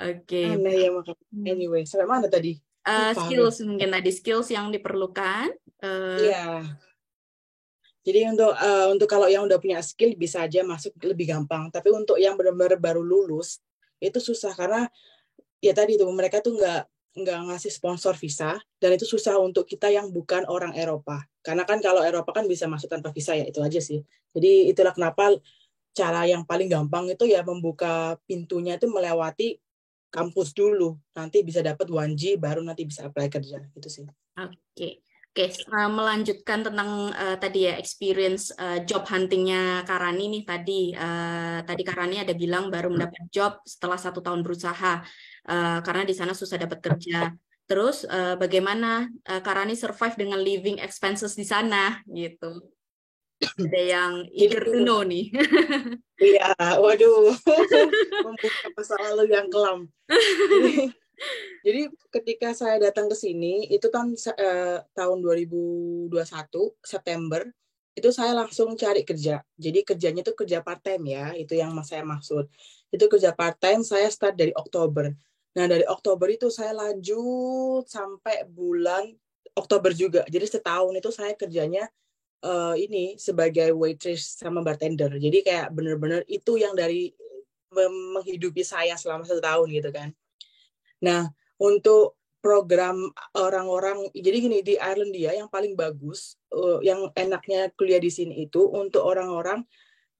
Oke. aneh ya makanya. Anyway, sampai mana tadi? Lupa aku. Skills mungkin tadi skills yang diperlukan. Iya. Jadi untuk kalau yang udah punya skill bisa aja masuk lebih gampang. Tapi untuk yang benar-benar baru lulus itu susah karena ya tadi tuh mereka tuh nggak ngasih sponsor visa dan itu susah untuk kita yang bukan orang Eropa. Karena kan kalau Eropa kan bisa masuk tanpa visa ya itu aja sih. Jadi itulah kenapa cara yang paling gampang itu ya membuka pintunya itu melewati kampus dulu. Nanti bisa dapat 1G baru nanti bisa apply kerja gitu sih. Oke. Oke, melanjutkan tentang tadi ya experience job huntingnya Karani nih tadi. Tadi Karani ada bilang baru mendapat job setelah 1 tahun berusaha karena di sana susah dapat kerja. Terus bagaimana Karani survive dengan living expenses di sana gitu? Ada yang Jadi eager to know nih. iya, waduh, membuka masa lalu yang kelam. Jadi Jadi ketika saya datang ke sini itu tahun 2021 September itu saya langsung cari kerja. Jadi kerjanya itu kerja part time ya, itu yang saya maksud. Itu kerja part time saya start dari Oktober. Nah, dari Oktober itu saya lanjut sampai bulan Oktober juga. Jadi setahun itu saya kerjanya ini sebagai waitress sama bartender. Jadi kayak bener-bener itu yang dari menghidupi saya selama 1 tahun gitu kan. Nah, untuk program orang-orang, jadi gini, di Ireland dia yang paling bagus, yang enaknya kuliah di sini itu untuk orang-orang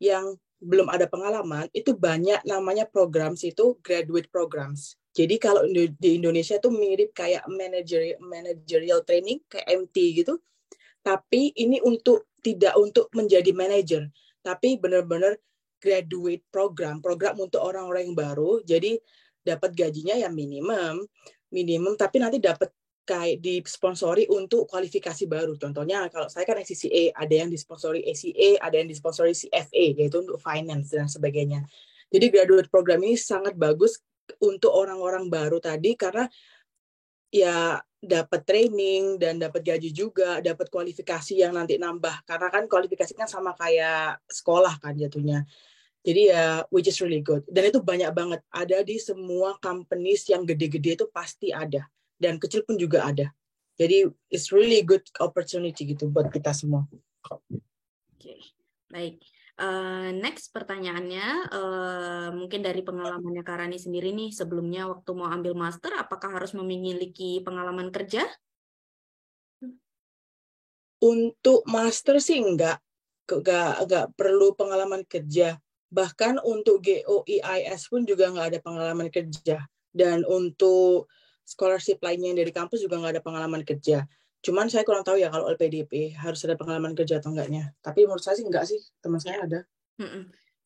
yang belum ada pengalaman, itu banyak namanya program itu graduate programs. Jadi kalau di Indonesia tuh mirip kayak managerial training, kayak MT gitu, tapi ini tidak untuk menjadi manager, tapi benar-benar graduate program untuk orang-orang yang baru. Jadi dapat gajinya ya minimum tapi nanti dapat kayak disponsori untuk kualifikasi baru. Contohnya kalau saya kan ACCA, ada yang disponsori ACA, ada yang disponsori CFA, yaitu untuk finance dan sebagainya. Jadi graduate program ini sangat bagus untuk orang-orang baru tadi karena ya dapat training dan dapat gaji juga, dapat kualifikasi yang nanti nambah. Karena kan kualifikasi kan sama kayak sekolah kan jatuhnya. Jadi ya, which is really good. Dan itu banyak banget. Ada di semua companies yang gede-gede itu pasti ada. Dan kecil pun juga ada. Jadi, it's really good opportunity gitu buat kita semua. Oke, baik. Next pertanyaannya, mungkin dari pengalamannya Karani sendiri nih, sebelumnya waktu mau ambil master, apakah harus memiliki pengalaman kerja? Untuk master sih enggak perlu pengalaman kerja. Bahkan untuk GOIIS pun juga nggak ada pengalaman kerja. Dan untuk scholarship lainnya yang dari kampus juga nggak ada pengalaman kerja. Cuman saya kurang tahu ya kalau LPDP harus ada pengalaman kerja atau enggaknya. Tapi menurut saya sih enggak sih, teman saya ada.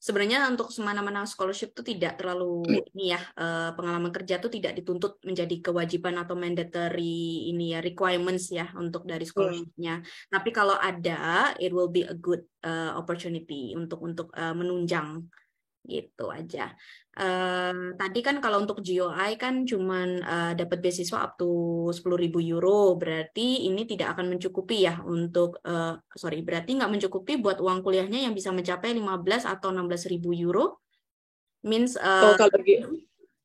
Sebenarnya untuk semana-mana scholarship itu tidak terlalu ini ya, pengalaman kerja itu tidak dituntut menjadi kewajiban atau mandatory ini ya, requirements ya untuk dari scholarshipnya. Tapi kalau ada, it will be a good opportunity untuk menunjang gitu aja. Tadi kan kalau untuk GOI kan cuman dapat beasiswa up to 10.000 euro, berarti ini tidak akan mencukupi ya untuk berarti nggak mencukupi buat uang kuliahnya yang bisa mencapai 15 atau 16.000 euro. Means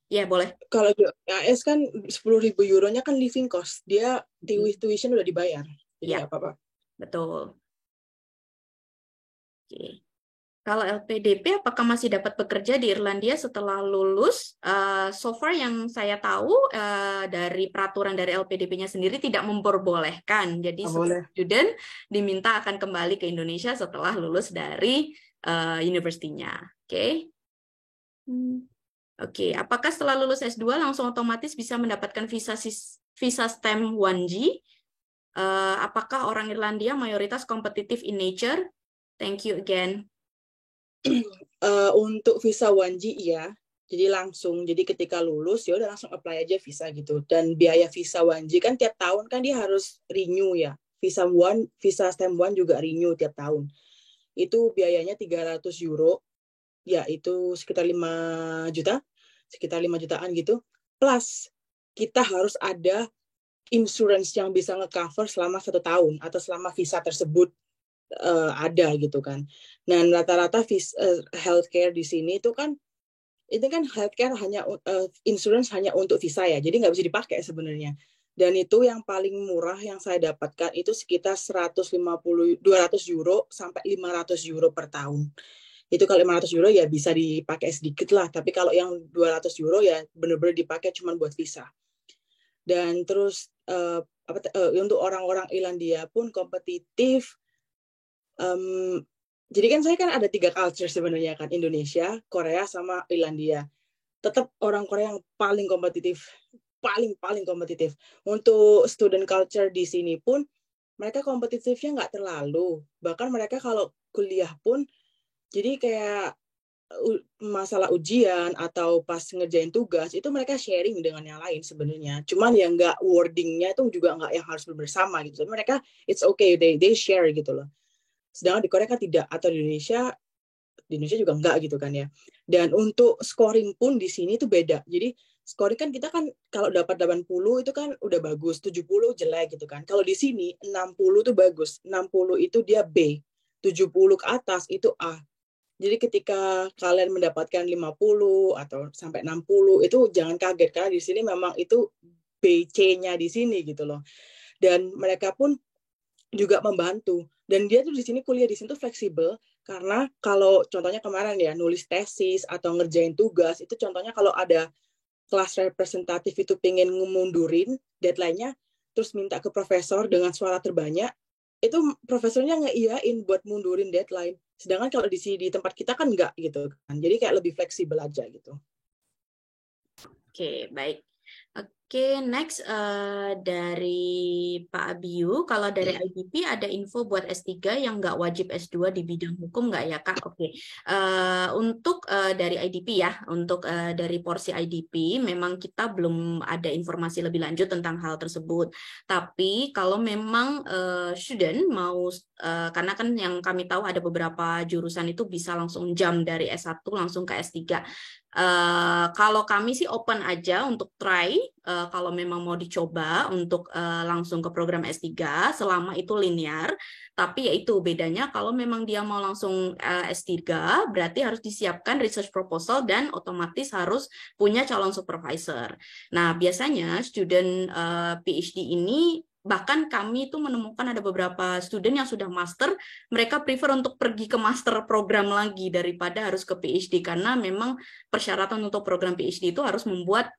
ya boleh. Kalau GOIS kan 10.000 euronya kan living cost, dia tuition udah dibayar, jadi nggak apa-apa. Betul. Oke. Kalau LPDP, apakah masih dapat bekerja di Irlandia setelah lulus? So far yang saya tahu dari peraturan dari LPDP-nya sendiri tidak memperbolehkan. Jadi student diminta akan kembali ke Indonesia setelah lulus dari universitinya. Oke. Oke. Apakah setelah lulus S2 langsung otomatis bisa mendapatkan visa STEM 1G? Apakah orang Irlandia mayoritas kompetitif in nature? Thank you again. Untuk visa 1G ya, jadi langsung, jadi ketika lulus ya udah langsung apply aja visa gitu. Dan biaya visa 1G kan tiap tahun kan dia harus renew ya. Visa STEM 1 juga renew tiap tahun. Itu biayanya 300 euro ya itu sekitar 5 juta, sekitar 5 jutaan gitu. Plus kita harus ada insurance yang bisa nge-cover selama 1 tahun atau selama visa tersebut ada gitu kan. Dan rata-rata healthcare di sini itu kan healthcare hanya insurance hanya untuk visa ya, jadi nggak bisa dipakai sebenarnya. Dan itu yang paling murah yang saya dapatkan itu sekitar 200 euro sampai 500 euro per tahun. Itu kalau 500 euro ya bisa dipakai sedikit lah, tapi kalau yang 200 euro ya benar-benar dipakai cuma buat visa. Dan terus untuk orang-orang Irlandia pun kompetitif. Jadi kan saya kan ada 3 culture sebenarnya kan, Indonesia, Korea, sama Irlandia. Tetap orang Korea yang paling kompetitif, paling kompetitif. Untuk student culture di sini pun mereka kompetitifnya nggak terlalu. Bahkan mereka kalau kuliah pun jadi kayak masalah ujian atau pas ngerjain tugas itu mereka sharing dengan yang lain sebenarnya. Cuman yang nggak wordingnya itu juga nggak yang harus bersama gitu. Jadi mereka it's okay, they share gitu loh. Sedangkan di Korea kan tidak, atau di Indonesia juga enggak gitu kan ya. Dan untuk scoring pun di sini itu beda. Jadi scoring kan kita kan kalau dapat 80 itu kan udah bagus, 70 jelek gitu kan. Kalau di sini 60 itu bagus, 60 itu dia B, 70 ke atas itu A. Jadi ketika kalian mendapatkan 50 atau sampai 60 itu jangan kaget karena di sini memang itu BC-nya di sini gitu loh. Dan mereka pun juga membantu. Dan dia tuh di sini kuliah di sini tuh fleksibel karena kalau contohnya kemarin ya nulis tesis atau ngerjain tugas itu contohnya kalau ada kelas representatif itu pengen ngemundurin deadline-nya terus minta ke profesor dengan suara terbanyak itu profesornya ngeiyain buat mundurin deadline. Sedangkan kalau di tempat kita kan enggak gitu kan. Jadi kayak lebih fleksibel aja gitu. Oke, baik. Oke, next dari Pak Abiu, kalau dari IDP ada info buat S3 yang nggak wajib S2 di bidang hukum nggak ya Kak? Oke, untuk dari IDP ya, untuk dari porsi IDP, memang kita belum ada informasi lebih lanjut tentang hal tersebut. Tapi kalau memang student mau, karena kan yang kami tahu ada beberapa jurusan itu bisa langsung jump dari S1 langsung ke S3. Kalau kami sih open aja untuk try kalau memang mau dicoba untuk langsung ke program S3 selama itu linear. Tapi ya itu bedanya kalau memang dia mau langsung S3 berarti harus disiapkan research proposal dan otomatis harus punya calon supervisor. Nah, biasanya student PhD ini bahkan kami itu menemukan ada beberapa student yang sudah master, mereka prefer untuk pergi ke master program lagi daripada harus ke PhD karena memang persyaratan untuk program PhD itu harus membuat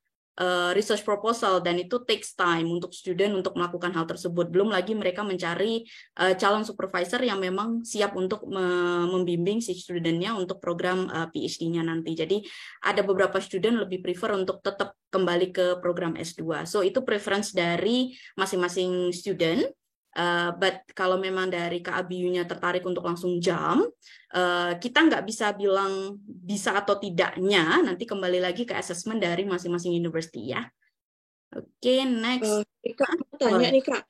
research proposal dan itu takes time untuk student untuk melakukan hal tersebut. Belum lagi mereka mencari calon supervisor yang memang siap untuk membimbing si studentnya untuk program PhD-nya nanti. Jadi ada beberapa student lebih prefer untuk tetap kembali ke program S2. So itu preference dari masing-masing student. But kalau memang dari KABU-nya tertarik untuk langsung jump, kita nggak bisa bilang bisa atau tidaknya, nanti kembali lagi ke assessment dari masing-masing university ya. Oke, next. Kak, aku tanya nih Kak,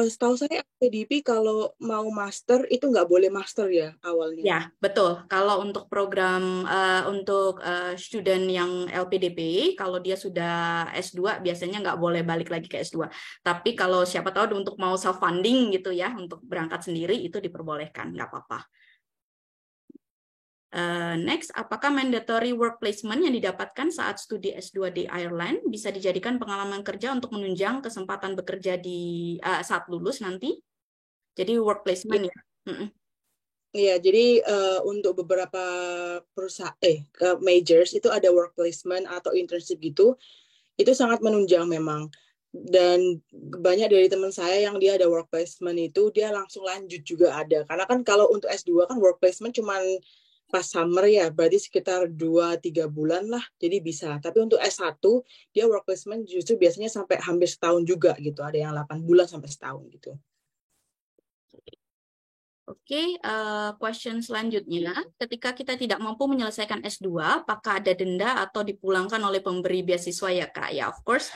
setahu saya PDP kalau mau master itu nggak boleh master ya awalnya. Ya, betul. Kalau untuk program untuk student yang LPDP, kalau dia sudah S2 biasanya nggak boleh balik lagi ke S2. Tapi kalau siapa tahu untuk mau self funding gitu ya, untuk berangkat sendiri itu diperbolehkan, nggak apa-apa. Next, apakah mandatory work placement yang didapatkan saat studi S2 di Ireland bisa dijadikan pengalaman kerja untuk menunjang kesempatan bekerja di saat lulus nanti? Jadi work placement ya. Iya, jadi untuk beberapa perusahaan majors itu ada work placement atau internship gitu, itu sangat menunjang memang. Dan banyak dari teman saya yang dia ada work placement itu dia langsung lanjut juga ada. Karena kan kalau untuk S2 kan work placement cuman pas summer ya, berarti sekitar 2-3 bulan lah, jadi bisa. Tapi untuk S1 dia work placement justru biasanya sampai hampir setahun juga gitu. Ada yang 8 bulan sampai setahun gitu. Oke, question selanjutnya, ketika kita tidak mampu menyelesaikan S2, apakah ada denda atau dipulangkan oleh pemberi beasiswa ya Kak? Ya, of course,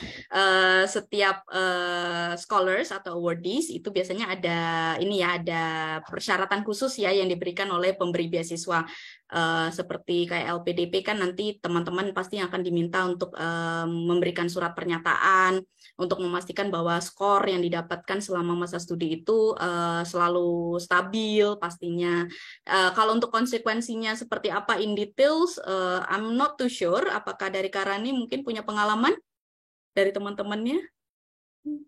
setiap scholars atau awardees itu biasanya ada ini ya, ada persyaratan khusus ya yang diberikan oleh pemberi beasiswa. seperti kayak LPDP kan nanti teman-teman pasti akan diminta untuk memberikan surat pernyataan untuk memastikan bahwa skor yang didapatkan selama masa studi itu selalu stabil pastinya. Kalau untuk konsekuensinya seperti apa in details, I'm not too sure. Apakah dari Karani mungkin punya pengalaman dari teman-temannya?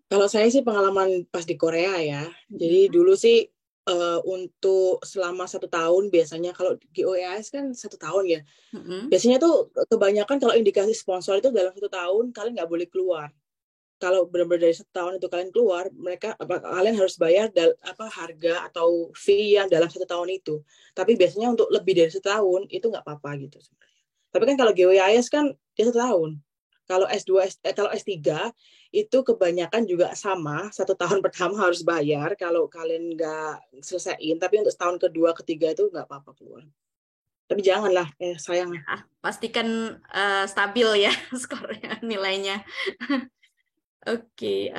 Kalau saya sih pengalaman pas di Korea ya. Jadi dulu sih untuk selama 1 tahun biasanya kalau GOEAS kan 1 tahun ya. Biasanya tuh kebanyakan kalau indikasi sponsor itu dalam 1 tahun kalian nggak boleh keluar. Kalau benar-benar dari 1 tahun itu kalian keluar, kalian harus bayar harga atau fee yang dalam 1 tahun itu. Tapi biasanya untuk lebih dari 1 tahun itu nggak apa-apa gitu sebenarnya. Tapi kan kalau GOEAS kan dia 1 tahun. Kalau kalau S3 itu kebanyakan juga sama, 1 tahun pertama harus bayar kalau kalian nggak selesaiin, tapi untuk tahun kedua, ketiga itu nggak apa-apa keluar. Tapi janganlah, sayang. Pastikan stabil ya skornya, nilainya. Oke,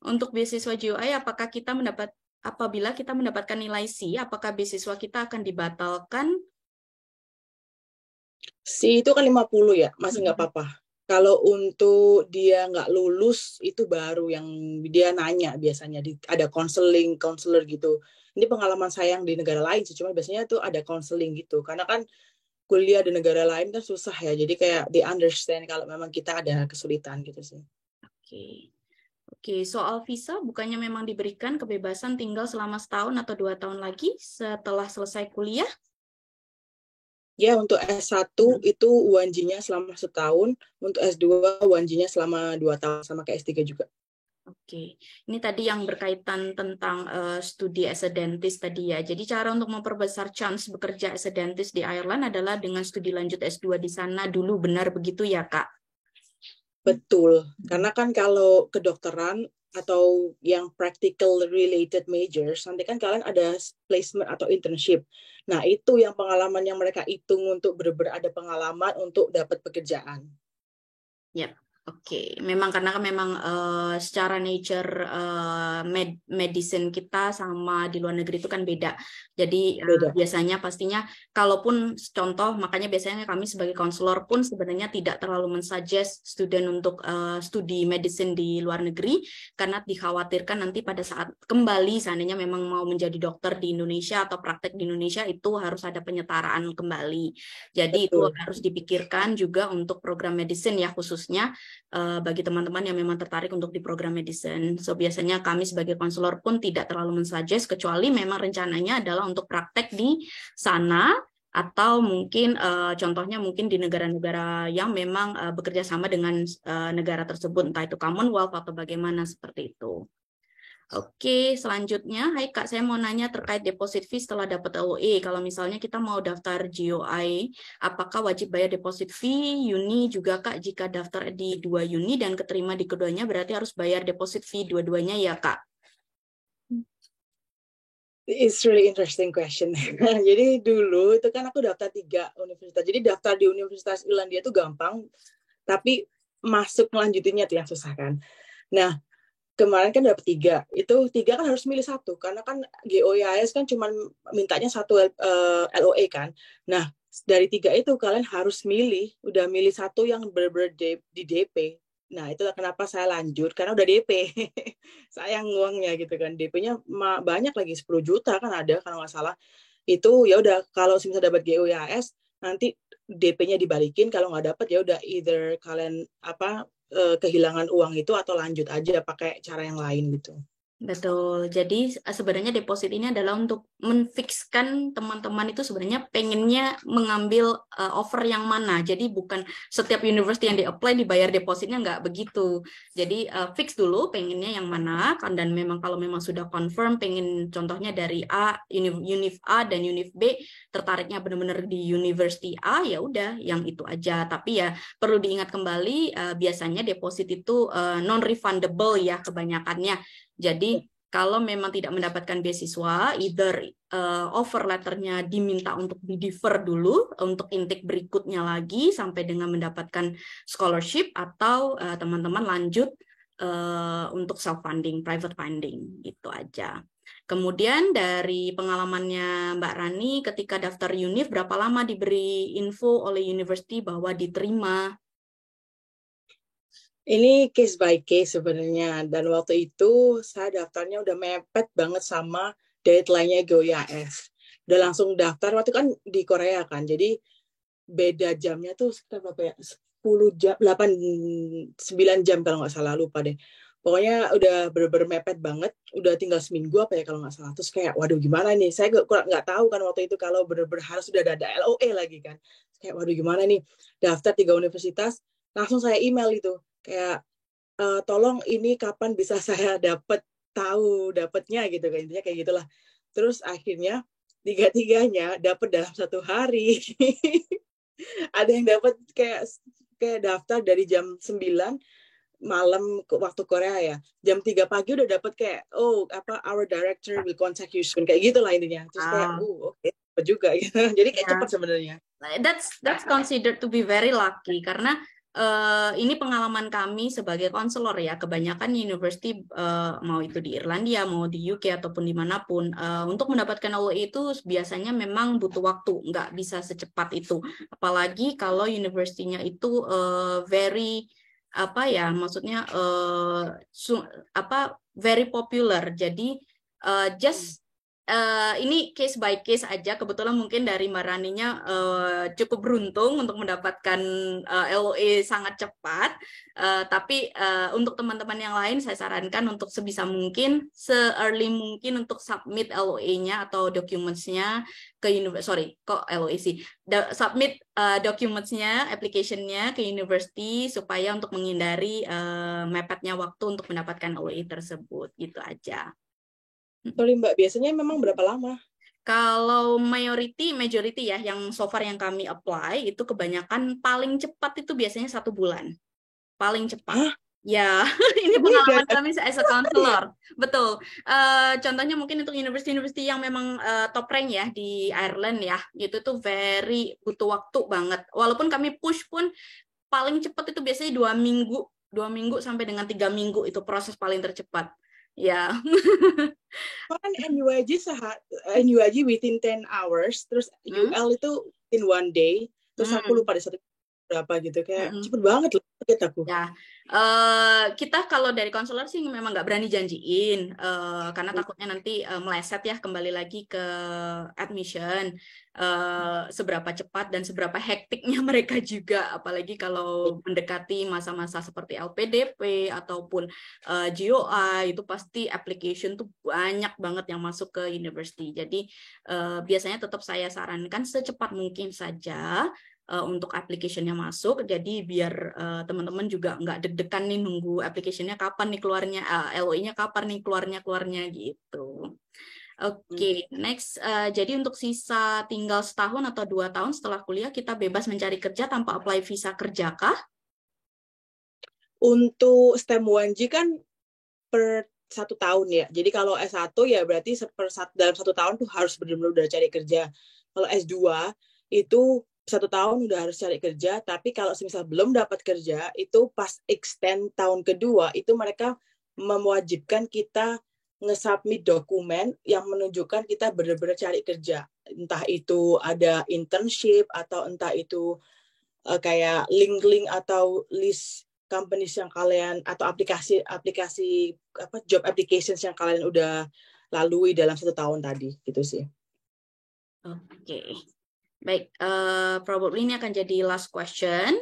untuk beasiswa GOI, apabila kita mendapatkan nilai C, apakah beasiswa kita akan dibatalkan? C itu kan 50 ya, masih nggak apa-apa. Kalau untuk dia nggak lulus, itu baru yang dia nanya biasanya. Ada counselor gitu. Ini pengalaman saya yang di negara lain sih, cuma biasanya tuh ada counseling gitu. Karena kan kuliah di negara lain kan susah ya, jadi kayak they understand kalau memang kita ada kesulitan gitu sih. Oke, soal visa bukannya memang diberikan kebebasan tinggal selama 1 tahun atau 2 tahun lagi setelah selesai kuliah? Ya, untuk S1 itu 1G-nya selama 1 tahun, untuk S2 1G-nya selama 2 tahun, sama kayak S3 juga. Oke, ini tadi yang berkaitan tentang studi as a dentist tadi ya. Jadi cara untuk memperbesar chance bekerja as a dentist di Ireland adalah dengan studi lanjut S2 di sana dulu, benar begitu ya, Kak? Betul, karena kan kalau kedokteran atau yang practical related majors, nanti kan kalian ada placement atau internship. Nah, itu yang pengalaman yang mereka hitung untuk benar-benar ada pengalaman untuk dapat pekerjaan. Yep. Oke, memang karena memang secara nature medicine kita sama di luar negeri itu kan beda. Jadi biasanya pastinya, kalaupun contoh, makanya biasanya kami sebagai konselor pun sebenarnya tidak terlalu mensuggest student untuk studi medicine di luar negeri, karena dikhawatirkan nanti pada saat kembali, seandainya memang mau menjadi dokter di Indonesia atau praktek di Indonesia, itu harus ada penyetaraan kembali. Jadi itu harus dipikirkan juga untuk program medicine ya, khususnya bagi teman-teman yang memang tertarik untuk di program medicine. So biasanya kami sebagai konselor pun tidak terlalu mensuggest, kecuali memang rencananya adalah untuk praktek di sana, atau mungkin contohnya mungkin di negara-negara yang memang bekerja sama dengan negara tersebut, entah itu Commonwealth atau bagaimana seperti itu. Oke, selanjutnya, hai Kak, saya mau nanya terkait deposit fee setelah dapat LOE. Kalau misalnya kita mau daftar GOI, apakah wajib bayar deposit fee, uni juga Kak? Jika daftar di 2 uni dan keterima di keduanya, berarti harus bayar deposit fee dua-duanya ya Kak? It's really interesting question. Jadi dulu itu kan aku daftar 3 universitas. Jadi daftar di Universitas Irlandia itu gampang, tapi masuk melanjutinya tuh yang susah kan. Nah, kemarin kan dapat 3, itu 3 kan harus milih 1, karena kan GOEAS kan cuma mintanya 1 LOE kan. Nah, dari 3 itu kalian harus udah milih 1 yang benar-benar di DP. Nah, itulah kenapa saya lanjut, karena udah DP. Sayang uangnya gitu kan, DP-nya banyak lagi, 10 juta kan ada kalau nggak salah. Itu ya udah, kalau misalnya dapat GOEAS, nanti DP-nya dibalikin, kalau nggak dapat ya udah either kalian kehilangan uang itu atau lanjut aja pakai cara yang lain gitu. Betul. Jadi sebenarnya deposit ini adalah untuk menfikskan teman-teman itu sebenarnya pengennya mengambil offer yang mana. Jadi bukan setiap university yang di-apply dibayar depositnya, nggak begitu. Jadi fix dulu pengennya yang mana, dan memang kalau memang sudah confirm pengen contohnya dari A, univ A dan univ B, tertariknya benar-benar di university A, ya udah yang itu aja. Tapi ya perlu diingat kembali, biasanya deposit itu non-refundable ya kebanyakannya. Jadi kalau memang tidak mendapatkan beasiswa, either offer letternya diminta untuk di-defer dulu untuk intake berikutnya lagi sampai dengan mendapatkan scholarship, atau teman-teman lanjut untuk self-funding, private funding, gitu aja. Kemudian dari pengalamannya Mbak Rani ketika daftar univ, berapa lama diberi info oleh university bahwa diterima? Ini case by case sebenarnya. Dan waktu itu saya daftarnya udah mepet banget sama deadline-nya GOIAS. Udah langsung daftar, waktu kan di Korea kan. Jadi beda jamnya tuh sekitar berapa ya? 10 jam, 8, 9 jam kalau nggak salah, lupa deh. Pokoknya udah bener-bener mepet banget. Udah tinggal seminggu apa ya kalau nggak salah. Terus kayak, waduh gimana nih? Saya nggak tahu kan waktu itu kalau bener-bener harus udah ada LOE lagi kan. Kayak, waduh gimana nih? Daftar 3 universitas, langsung saya email itu. Kayak, tolong ini kapan bisa saya dapatnya gitu kan, intinya kayak gitulah. Terus akhirnya tiga-tiganya dapat dalam 1 hari. Ada yang dapat kayak daftar dari jam 9 malam waktu Korea ya, jam 3 pagi udah dapat kayak, our director will contact you soon, kayak gitulah intinya. Terus kayak oke, cepet juga gitu. Jadi kayak cepet sebenarnya. That's considered to be very lucky karena ini pengalaman kami sebagai konselor ya, kebanyakan university mau itu di Irlandia, mau di UK ataupun dimanapun, untuk mendapatkan LOE itu biasanya memang butuh waktu, nggak bisa secepat itu. Apalagi kalau universitinya itu very apa ya, maksudnya very popular. Jadi just ini case by case aja. Kebetulan mungkin dari Mbak Raninya cukup beruntung untuk mendapatkan LOE sangat cepat. Tapi untuk teman-teman yang lain saya sarankan untuk sebisa mungkin, se-early mungkin untuk submit LOE-nya atau documents-nya ke LOE sih. Submit documents-nya, application-nya ke university supaya untuk menghindari mepetnya waktu untuk mendapatkan LOE tersebut. Gitu aja. Sorry Mbak, biasanya memang berapa lama? Kalau majority ya, yang so far yang kami apply itu kebanyakan paling cepat itu biasanya 1 bulan, paling cepat. Hah? Ya, ini pengalaman kami as a counselor. Betul. Contohnya mungkin untuk university yang memang top rank ya di Ireland ya, itu tuh very butuh waktu banget. Walaupun kami push pun paling cepat itu biasanya 2 minggu sampai dengan 3 minggu itu proses paling tercepat. Ya. Kan NUIG within 10 hours, terus UL itu in 1 day, terus aku lupa ada berapa gitu, kayak cepet banget loh aku. Ya, kita kalau dari konselor sih memang nggak berani janjiin, karena takutnya nanti meleset ya, kembali lagi ke admission, seberapa cepat dan seberapa hektiknya mereka juga, apalagi kalau mendekati masa-masa seperti LPDP ataupun GOI, itu pasti application tuh banyak banget yang masuk ke university. Jadi biasanya tetap saya sarankan secepat mungkin saja untuk application-nya masuk, jadi biar teman-teman juga nggak deg-degan nih nunggu application-nya kapan nih keluarnya, LOE-nya kapan nih keluarnya gitu. Oke, next. Jadi untuk sisa tinggal 1 tahun atau 2 tahun setelah kuliah, kita bebas mencari kerja tanpa apply visa kerja kah? Untuk STEM 1G kan per 1 tahun ya. Jadi kalau S1 ya berarti dalam 1 tahun tuh harus benar-benar udah cari kerja. Kalau S2 itu 1 tahun udah harus cari kerja, tapi kalau misal belum dapat kerja, itu pas extend tahun kedua, itu mereka mewajibkan kita nge-submit dokumen yang menunjukkan kita benar-benar cari kerja. Entah itu ada internship, atau entah itu kayak link-link atau list companies yang kalian, atau aplikasi job applications yang kalian udah lalui dalam 1 tahun tadi, gitu sih. Oke. Baik, probably ini akan jadi last question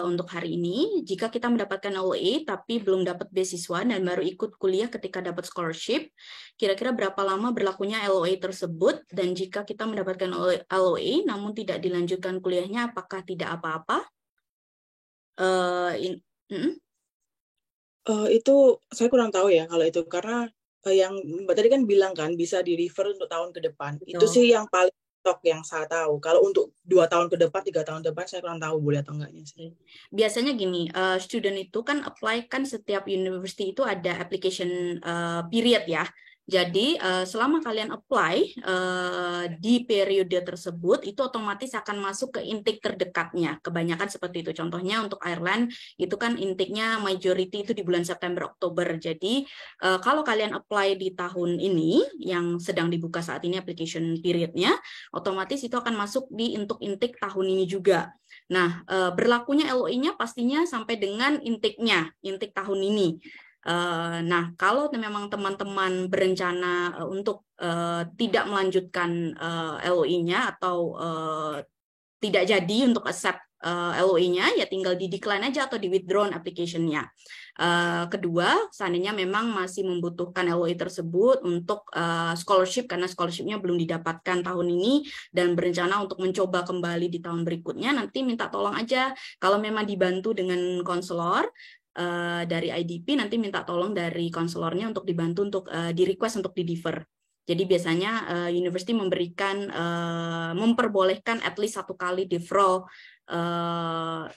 untuk hari ini. Jika kita mendapatkan LOE tapi belum dapat beasiswa dan baru ikut kuliah ketika dapat scholarship, kira-kira berapa lama berlakunya LOE tersebut? Dan jika kita mendapatkan LOE namun tidak dilanjutkan kuliahnya, apakah tidak apa-apa? Itu saya kurang tahu ya kalau itu, karena yang Mbak tadi kan bilang kan bisa di-refer untuk tahun ke depan. Betul. Itu sih yang paling yang saya tahu. Kalau untuk 2 tahun ke depan, 3 tahun ke depan, saya kurang tahu boleh atau enggaknya sih. Biasanya gini, student itu kan apply kan setiap university itu ada application period ya. Jadi selama kalian apply di periode tersebut, itu otomatis akan masuk ke intake terdekatnya. Kebanyakan seperti itu. Contohnya untuk Ireland, itu kan intake-nya majority itu di bulan September, Oktober. Jadi kalau kalian apply di tahun ini, yang sedang dibuka saat ini application period-nya, otomatis itu akan masuk di untuk intake tahun ini juga. Nah, berlakunya LOI-nya pastinya sampai dengan intake-nya, intake tahun ini. Nah, kalau memang teman-teman berencana untuk tidak melanjutkan LOI-nya atau tidak jadi untuk accept LOI-nya, ya tinggal di decline aja atau di withdrawn application-nya. Kedua, seandainya memang masih membutuhkan LOI tersebut untuk scholarship, karena scholarship-nya belum didapatkan tahun ini dan berencana untuk mencoba kembali di tahun berikutnya, nanti minta tolong aja kalau memang dibantu dengan konselor dari IDP, nanti minta tolong dari konselornya untuk dibantu untuk di request untuk di defer. Jadi biasanya university memberikan memperbolehkan at least 1 kali deferral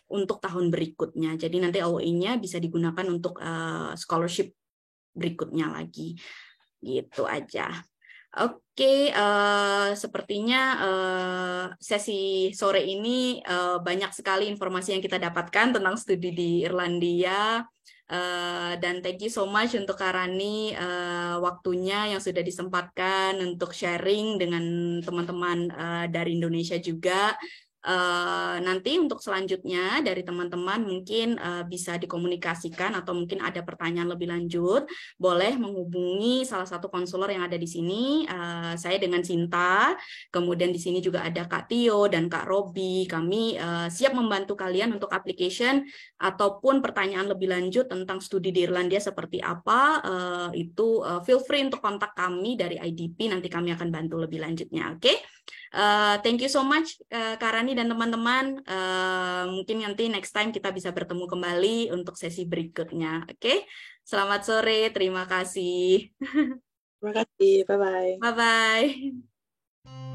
untuk tahun berikutnya. Jadi nanti LOI-nya bisa digunakan untuk scholarship berikutnya lagi. Gitu aja. Oke, sepertinya sesi sore ini banyak sekali informasi yang kita dapatkan tentang studi di Irlandia. Dan thank you so much untuk Kak Rani waktunya yang sudah disempatkan untuk sharing dengan teman-teman dari Indonesia juga. Nanti untuk selanjutnya dari teman-teman mungkin bisa dikomunikasikan atau mungkin ada pertanyaan lebih lanjut, boleh menghubungi salah satu konselor yang ada di sini. Saya dengan Sinta, kemudian di sini juga ada Kak Tio dan Kak Robi. Kami siap membantu kalian untuk application ataupun pertanyaan lebih lanjut tentang studi di Irlandia seperti apa. Itu feel free untuk kontak kami dari IDP, nanti kami akan bantu lebih lanjutnya. Oke? Thank you so much Kak Rani dan teman-teman. Mungkin nanti next time kita bisa bertemu kembali untuk sesi berikutnya. Oke? Selamat sore, terima kasih. Terima kasih, bye-bye. Bye-bye.